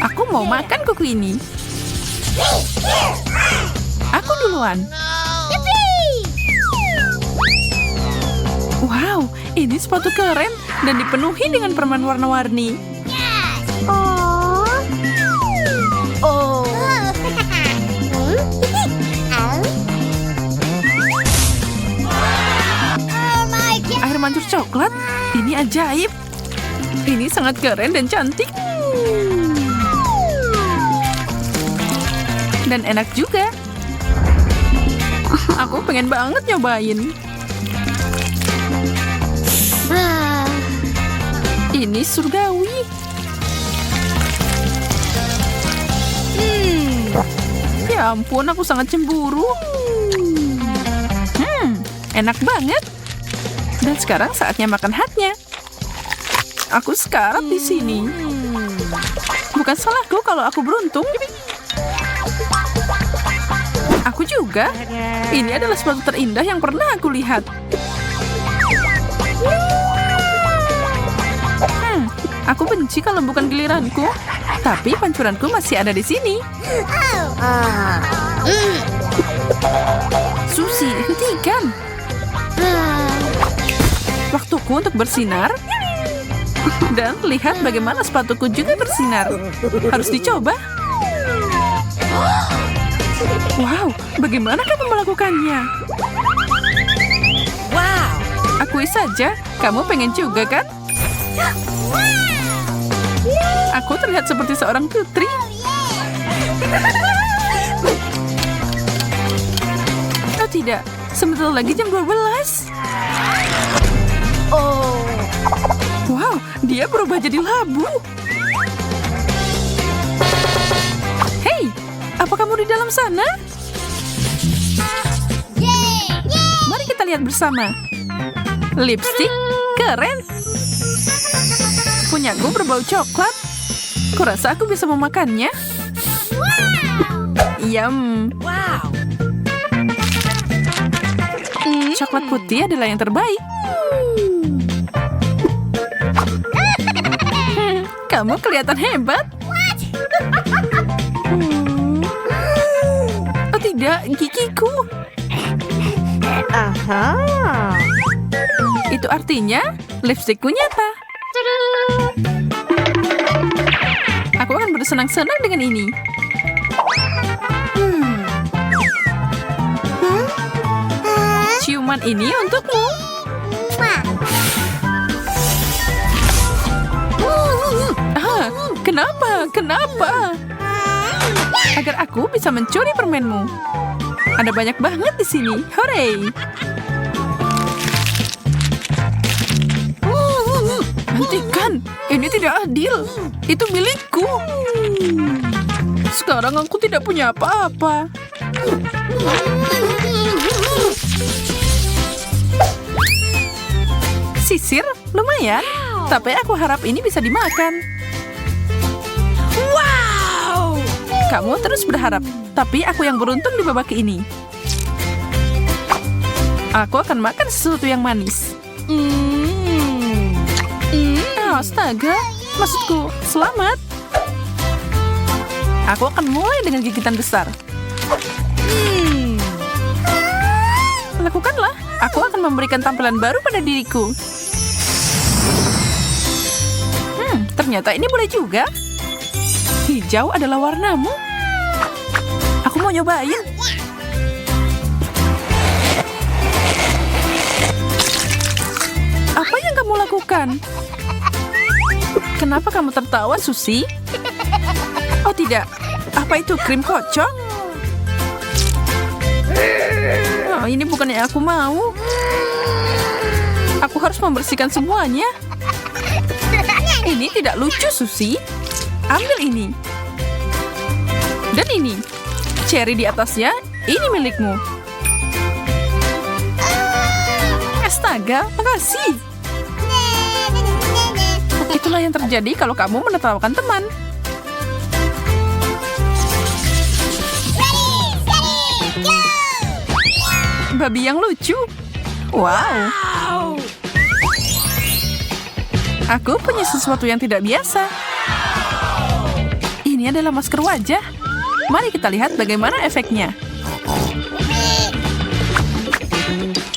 Aku mau makan kuku ini. Aku duluan. Wow, ini sepatu keren dan dipenuhi dengan permen warna-warni. Oh. Oh. Oh my God. Air mancur coklat, ini ajaib. Ini sangat keren dan cantik. Dan enak juga. Aku pengen banget nyobain. Ini surgawi. Ya ampun, aku sangat cemburu. Enak banget. Dan sekarang saatnya makan hatnya. Aku sekarat di sini. Bukan salahku kalau aku beruntung. Aku juga. Ini adalah sepatu terindah yang pernah aku lihat. Aku benci kalau bukan giliranku. Tapi pancuranku masih ada di sini. Susi, hentikan. Waktuku untuk bersinar. Dan lihat bagaimana sepatuku juga bersinar. Harus dicoba. Wow, bagaimana kamu melakukannya? Wow. Akui saja, kamu pengen juga kan? Aku terlihat seperti seorang putri. Oh tidak, sebentar lagi jam 12. Oh. Wow, dia berubah jadi labu. Hei, apa kamu di dalam sana? Mari kita lihat bersama. Lipstik keren. Punyaku berbau coklat. Kurasa aku bisa memakannya. Yum. Wow. Coklat putih adalah yang terbaik. Kamu kelihatan hebat. Oh tidak, gigiku. Itu artinya lipstikku nyata. Aku akan bersenang-senang dengan ini. Ciuman ini untukmu. Kenapa? Kenapa? Agar aku bisa mencuri permenmu. Ada banyak banget di sini. Hore! Hentikan! Ini tidak adil. Itu milikku. Sekarang aku tidak punya apa-apa. Sisir? Lumayan. Tapi aku harap ini bisa dimakan. Wow. Kamu terus berharap, tapi aku yang beruntung di babak ini. Aku akan makan sesuatu yang manis. Astaga, maksudku, selamat. Aku akan mulai dengan gigitan besar. Lakukanlah, aku akan memberikan tampilan baru pada diriku. Ternyata ini boleh juga. Hijau adalah warnamu. Aku mau nyobain. Apa yang kamu lakukan? Kenapa kamu tertawa, Susi? Oh tidak, apa itu krim kocok? Oh, ini bukan yang aku mau. Aku harus membersihkan semuanya. Ini tidak lucu, Susi. Ambil ini. Dan ini. Cherry di atasnya, ini milikmu. Astaga, makasih. Itulah yang terjadi kalau kamu menertawakan teman. Babi yang lucu. Wow. Aku punya sesuatu yang tidak biasa. Ini adalah masker wajah. Mari kita lihat bagaimana efeknya.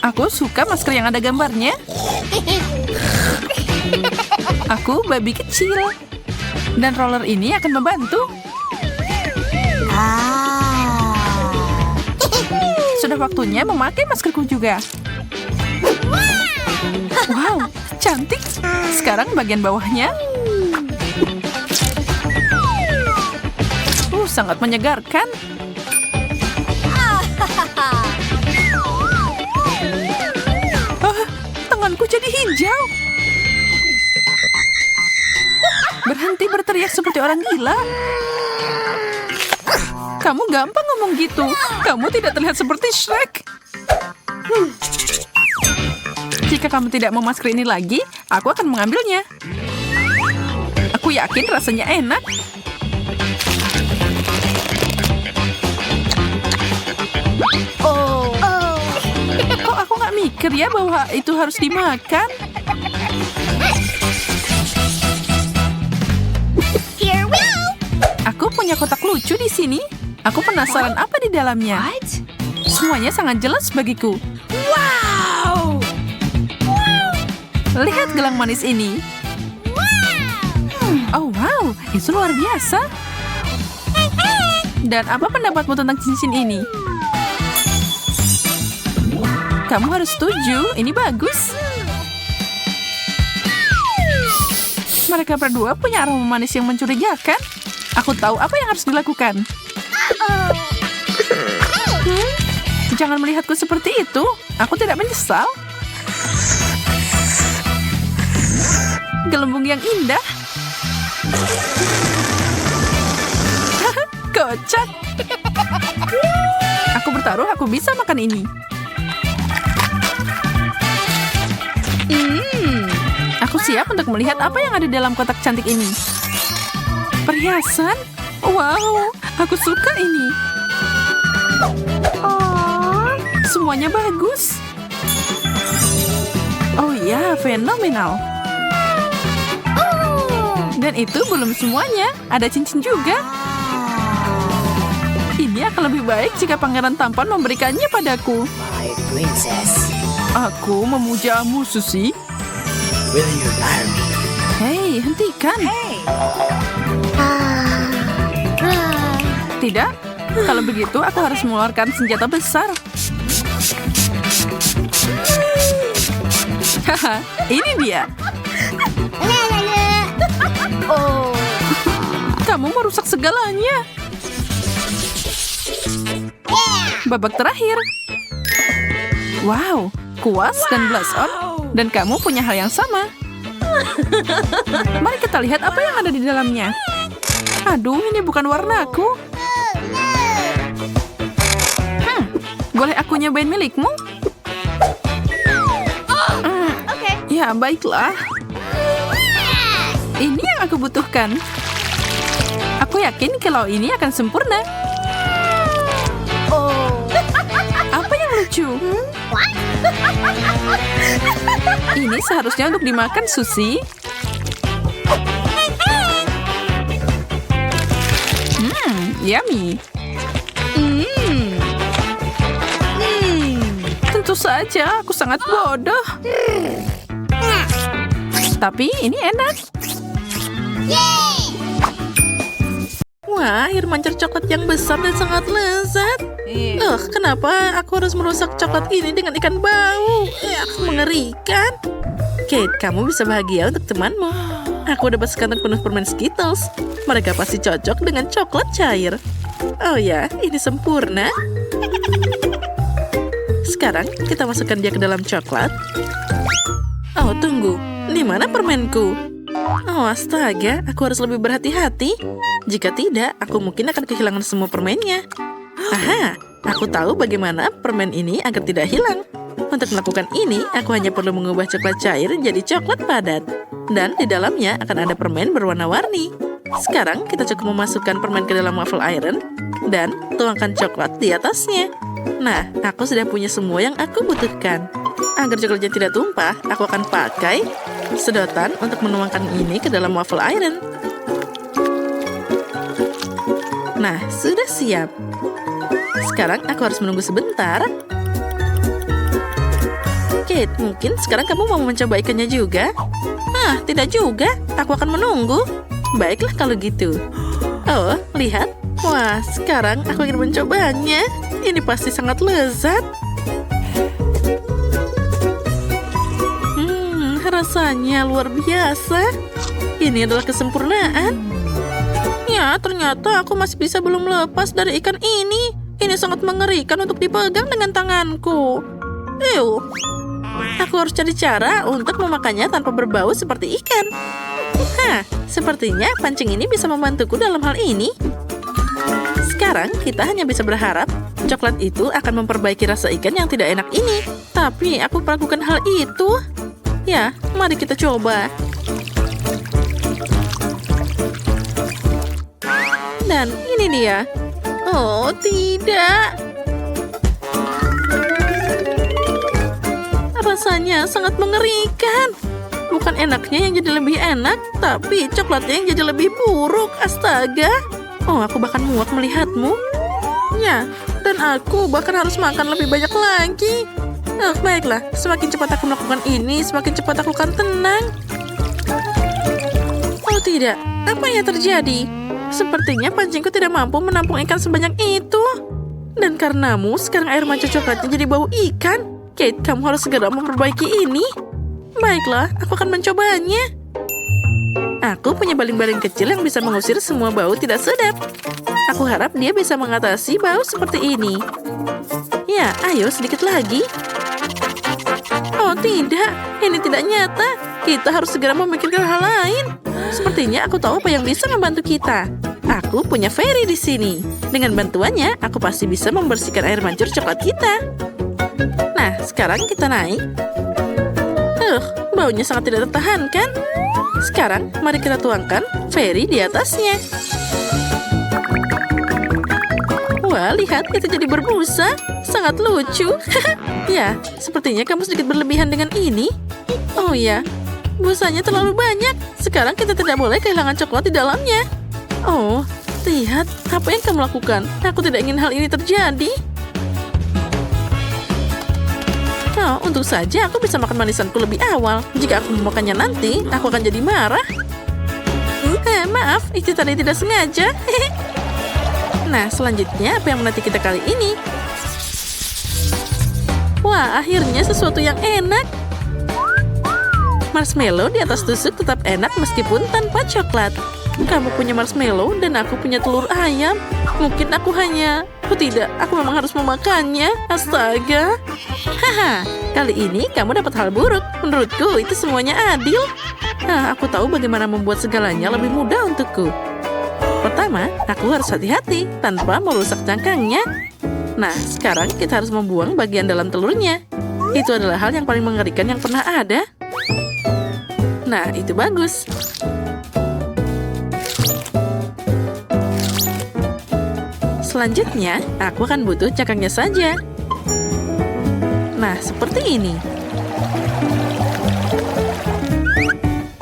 Aku suka masker yang ada gambarnya. Aku babi kecil. Dan roller ini akan membantu. Sudah waktunya memakai maskerku juga. Wow, cantik. Sekarang bagian bawahnya. Sangat menyegarkan. Tanganku jadi hijau. Berhenti berteriak seperti orang gila. Kamu gampang ngomong gitu. Kamu tidak terlihat seperti Shrek. Jika kamu tidak mau masker ini lagi, aku akan mengambilnya. Aku yakin rasanya enak. Kok aku nggak mikir ya bahwa itu harus dimakan? Here we go. Aku punya kotak lucu di sini. Aku penasaran apa di dalamnya. Semuanya sangat jelas bagiku. Wow. Lihat gelang manis ini. Oh wow, itu luar biasa. Dan apa pendapatmu tentang cincin ini? Kamu harus setuju, ini bagus. Mereka berdua punya aroma manis yang mencurigakan. Aku tahu apa yang harus dilakukan. Jangan melihatku seperti itu. Aku tidak menyesal. Gelembung yang indah. Kocak. Aku bertaruh aku bisa makan ini. Aku siap untuk melihat apa yang ada dalam kotak cantik ini. Perhiasan? Wow, aku suka ini. Semuanya bagus. Oh ya, fenomenal. Dan itu belum semuanya. Ada cincin juga. Ini akan lebih baik jika pangeran tampan memberikannya padaku. My princess, Aku memujamu, Susi. will you marry me? Hei, hentikan. Tidak? Kalau begitu, aku harus mengeluarkan senjata besar. Haha, ini dia. Oh. Kamu merusak segalanya. Babak terakhir. Wow, kuas dan blush on. Dan kamu punya hal yang sama. Mari kita lihat apa yang ada di dalamnya. Aduh, ini bukan warnaku. Boleh aku nyobain milikmu? Okay. Ya, baiklah. Ini yang aku butuhkan. Aku yakin kalau ini akan sempurna. Oh. Apa yang lucu? What? Ini seharusnya untuk dimakan, Susi. Yummy. Tentu saja, aku sangat bodoh. Tapi ini enak. Wah, air mancur coklat yang besar dan sangat lezat. Kenapa aku harus merusak coklat ini dengan ikan bau? Mengerikan. Kate, kamu bisa bahagia untuk temanmu. Aku dapat sekantong penuh permen Skittles. Mereka pasti cocok dengan coklat cair. Oh ya, ini sempurna. Sekarang kita masukkan dia ke dalam coklat. Oh, tunggu. Di mana permenku? Oh, astaga. Aku harus lebih berhati-hati. Jika tidak, aku mungkin akan kehilangan semua permennya. Aha, aku tahu bagaimana permen ini agar tidak hilang. Untuk melakukan ini, aku hanya perlu mengubah coklat cair jadi coklat padat. Dan di dalamnya akan ada permen berwarna-warni. Sekarang kita cukup memasukkan permen ke dalam waffle iron dan tuangkan coklat di atasnya. Nah, aku sudah punya semua yang aku butuhkan. Agar coklatnya tidak tumpah, aku akan pakai sedotan untuk menuangkan ini ke dalam waffle iron. Nah, sudah siap. Sekarang aku harus menunggu sebentar. Kate, mungkin sekarang kamu mau mencoba ikannya juga? Tidak juga. Aku akan menunggu. Baiklah kalau gitu. Oh, lihat. Wah, sekarang aku ingin mencobanya. Ini pasti sangat lezat. Rasanya luar biasa. Ini adalah kesempurnaan. Ya, ternyata aku masih belum lepas dari ikan ini. Ini sangat mengerikan untuk dipegang dengan tanganku. Aku harus cari cara untuk memakannya tanpa berbau seperti ikan. Sepertinya pancing ini bisa membantuku dalam hal ini. Sekarang kita hanya bisa berharap coklat itu akan memperbaiki rasa ikan yang tidak enak ini. Tapi aku melakukan hal itu. Ya, mari kita coba. Dan ini dia. Oh, tidak. Rasanya sangat mengerikan. Bukan enaknya yang jadi lebih enak, tapi coklatnya yang jadi lebih buruk. Astaga. Oh, aku bahkan muak melihatmu. Ya, dan aku bahkan harus makan lebih banyak lagi. Baiklah, semakin cepat aku melakukan ini, semakin cepat aku akan tenang. Oh tidak, apa yang terjadi? Sepertinya pancingku tidak mampu menampung ikan sebanyak itu. Dan karenamu, sekarang air mancur coklatnya jadi bau ikan. Kate, kamu harus segera memperbaiki ini. Baiklah, aku akan mencobanya. Aku punya baling-baling kecil yang bisa mengusir semua bau tidak sedap. Aku harap dia bisa mengatasi bau seperti ini. Ya, ayo sedikit lagi. Oh tidak, ini tidak nyata. Kita harus segera memikirkan hal lain. Sepertinya aku tahu apa yang bisa membantu kita. Aku punya Fairy di sini. Dengan bantuannya, aku pasti bisa membersihkan air mancur coklat kita. Nah, sekarang kita naik. Baunya sangat tidak tertahankan. Sekarang, mari kita tuangkan Fairy di atasnya. Wah, lihat, itu jadi berbusa. Sangat lucu. Ya, sepertinya kamu sedikit berlebihan dengan ini. Oh ya, busanya terlalu banyak. Sekarang kita tidak boleh kehilangan coklat di dalamnya. Oh, lihat, apa yang kamu lakukan? Aku tidak ingin hal ini terjadi. Oh, untung saja aku bisa makan manisanku lebih awal. Jika aku memakannya nanti, aku akan jadi marah. Maaf, itu tadi tidak sengaja. Nah, selanjutnya apa yang menanti kita kali ini? Wah, akhirnya sesuatu yang enak. Marshmallow di atas tusuk tetap enak meskipun tanpa coklat. Kamu punya marshmallow dan aku punya telur ayam. Mungkin aku hanya... Oh tidak, aku memang harus memakannya. Astaga. Haha, kali ini kamu dapat hal buruk. Menurutku itu semuanya adil. Aku tahu bagaimana membuat segalanya lebih mudah untukku. Pertama, aku harus hati-hati tanpa merusak cangkangnya. Nah, sekarang kita harus membuang bagian dalam telurnya. Itu adalah hal yang paling mengerikan yang pernah ada. Nah, itu bagus. Selanjutnya, aku akan butuh cangkangnya saja. Nah, seperti ini.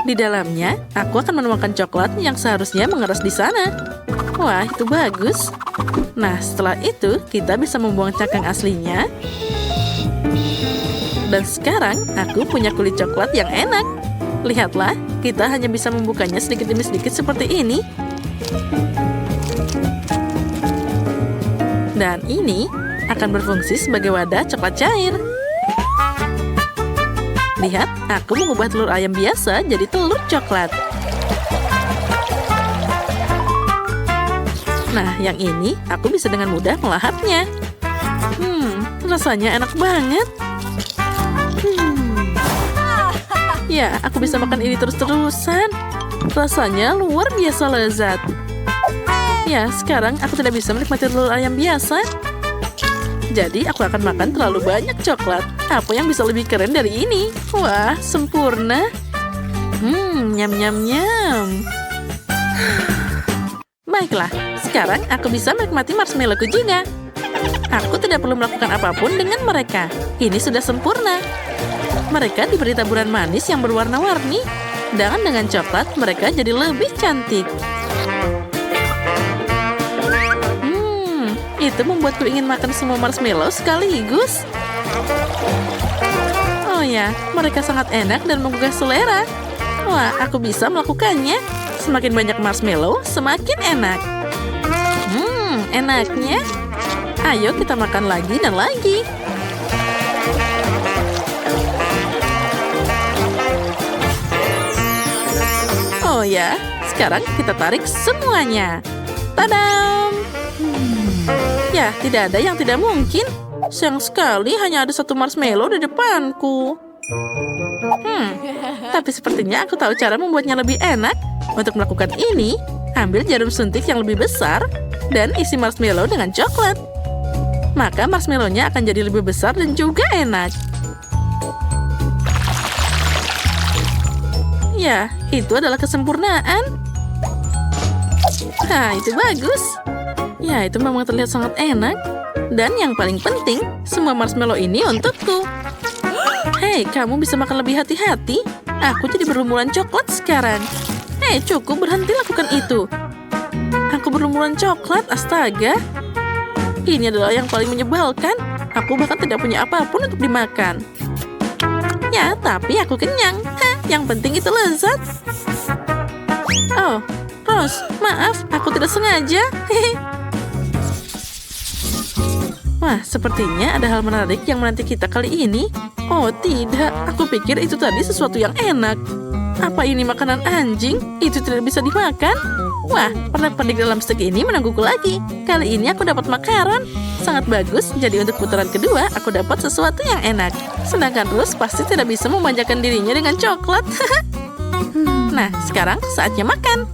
Di dalamnya, aku akan menuangkan coklat yang seharusnya mengeras di sana. Wah, itu bagus. Nah, setelah itu, kita bisa membuang cangkang aslinya. Dan sekarang, aku punya kulit coklat yang enak. Lihatlah, kita hanya bisa membukanya sedikit demi sedikit seperti ini. Dan ini akan berfungsi sebagai wadah coklat cair. Lihat, aku mengubah telur ayam biasa jadi telur coklat. Nah, yang ini aku bisa dengan mudah melahapnya. Rasanya enak banget. Ya, aku bisa makan ini terus-terusan. Rasanya luar biasa lezat. Ya, sekarang aku tidak bisa menikmati telur ayam biasa. Jadi, aku akan makan terlalu banyak coklat. Apa yang bisa lebih keren dari ini? Wah, sempurna. Nyam-nyam-nyam. Baiklah, sekarang aku bisa menikmati marshmallowku juga. Aku tidak perlu melakukan apapun dengan mereka. Ini sudah sempurna. Mereka diberi taburan manis yang berwarna-warni. Dan dengan coklat, mereka jadi lebih cantik. Itu membuatku ingin makan semua marshmallow sekaligus. Oh ya, mereka sangat enak dan menggugah selera. Wah, aku bisa melakukannya. Semakin banyak marshmallow, semakin enak. Enaknya. Ayo kita makan lagi dan lagi. Oh ya, sekarang kita tarik semuanya. Tadam! Ya, tidak ada yang tidak mungkin. Sayang sekali hanya ada satu marshmallow di depanku. Tapi sepertinya aku tahu cara membuatnya lebih enak. Untuk melakukan ini, ambil jarum suntik yang lebih besar dan isi marshmallow dengan coklat. Maka marshmallow-nya akan jadi lebih besar dan juga enak. Ya, itu adalah kesempurnaan. Itu bagus. Ya, itu memang terlihat sangat enak. Dan yang paling penting, semua marshmallow ini untukku. Hei, kamu bisa makan lebih hati-hati. Aku jadi berlumuran coklat sekarang. Hei, cukup berhenti lakukan itu. Aku berlumuran coklat, astaga. Ini adalah yang paling menyebalkan. Aku bahkan tidak punya apapun untuk dimakan. Ya, tapi aku kenyang. Yang penting itu lezat. Oh, Rose, maaf, aku tidak sengaja. Wah, sepertinya ada hal menarik yang menanti kita kali ini. Oh, tidak. Aku pikir itu tadi sesuatu yang enak. Apa ini makanan anjing? Itu tidak bisa dimakan? Wah, pernak-pernik dalam stek ini menungguku lagi. Kali ini aku dapat makaron. Sangat bagus, jadi untuk putaran kedua, aku dapat sesuatu yang enak. Sedangkan Rose pasti tidak bisa memanjakan dirinya dengan coklat. Nah, sekarang saatnya makan.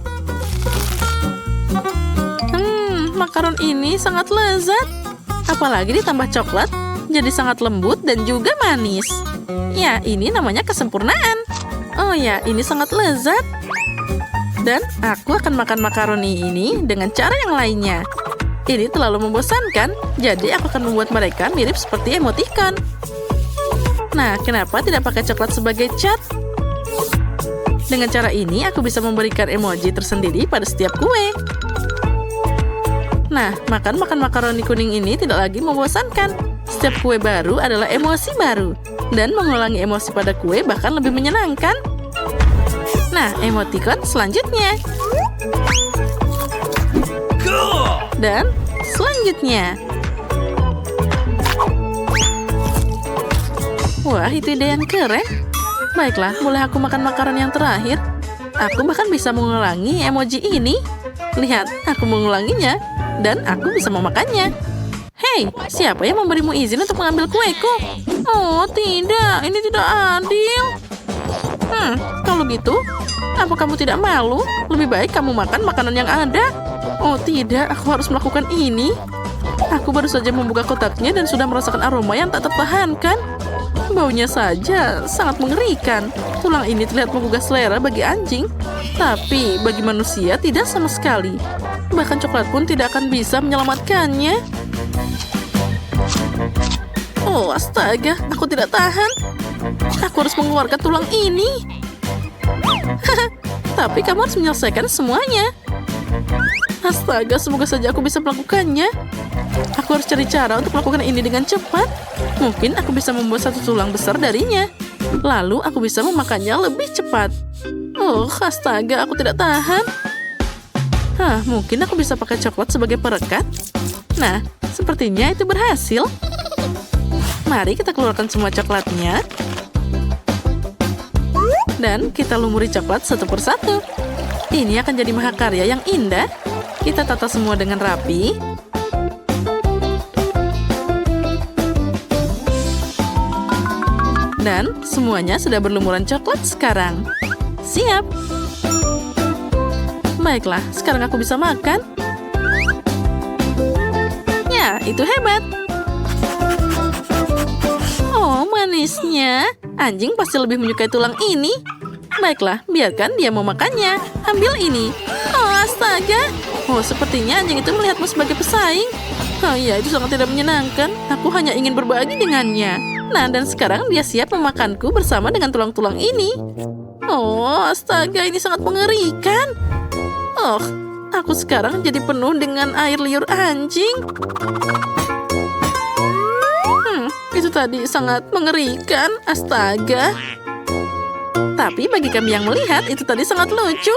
Makaron ini sangat lezat. Apalagi ditambah coklat, jadi sangat lembut dan juga manis. Ya, ini namanya kesempurnaan. Oh ya, ini sangat lezat. Dan aku akan makan makaroni ini dengan cara yang lainnya. Ini terlalu membosankan, jadi aku akan membuat mereka mirip seperti emoticon. Nah, kenapa tidak pakai coklat sebagai cat? Dengan cara ini, aku bisa memberikan emoji tersendiri pada setiap kue. Nah, makan makaroni kuning ini tidak lagi membosankan. Setiap kue baru adalah emosi baru. Dan mengulangi emosi pada kue bahkan lebih menyenangkan. Nah, emoticon selanjutnya. Dan selanjutnya. Wah, itu ide yang keren. Baiklah, boleh aku makan makanan yang terakhir? Aku bahkan bisa mengulangi emoji ini. Lihat, aku mengulanginya. Dan aku bisa memakannya. Hei, siapa yang memberimu izin untuk mengambil kueku? Oh, tidak. Ini tidak adil. Kalau gitu, apa kamu tidak malu? Lebih baik kamu makan makanan yang ada. Oh, tidak. Aku harus melakukan ini. Aku baru saja membuka kotaknya dan sudah merasakan aroma yang tak tertahankan. Baunya saja sangat mengerikan. Tulang ini terlihat menggugah selera bagi anjing. Tapi bagi manusia tidak sama sekali. Bahkan coklat pun tidak akan bisa menyelamatkannya. Oh, astaga. Aku tidak tahan. Aku harus mengeluarkan tulang ini. Tapi kamu harus menyelesaikan semuanya. Astaga, semoga saja aku bisa melakukannya. Aku harus cari cara untuk melakukan ini dengan cepat. Mungkin aku bisa membuat satu tulang besar darinya. Lalu aku bisa memakannya lebih cepat. Oh, astaga, aku tidak tahan. Mungkin aku bisa pakai coklat sebagai perekat. Nah, sepertinya itu berhasil. Mari kita keluarkan semua coklatnya. Dan kita lumuri coklat satu persatu. Ini akan jadi mahakarya yang indah. Kita tata semua dengan rapi. Dan semuanya sudah berlumuran coklat sekarang. Siap. Baiklah, sekarang aku bisa makan. Ya, itu hebat. Oh, manisnya. Anjing pasti lebih menyukai tulang ini. Baiklah, biarkan dia mau makannya. Ambil ini. Oh, astaga. Oh, sepertinya anjing itu melihatmu sebagai pesaing. Oh iya, itu sangat tidak menyenangkan. Aku hanya ingin berbagi dengannya. Nah, dan sekarang dia siap memakanku bersama dengan tulang-tulang ini. Oh, astaga, ini sangat mengerikan. Oh, Aku sekarang jadi penuh dengan air liur anjing. Itu tadi sangat mengerikan, astaga. Tapi bagi kami yang melihat, itu tadi sangat lucu.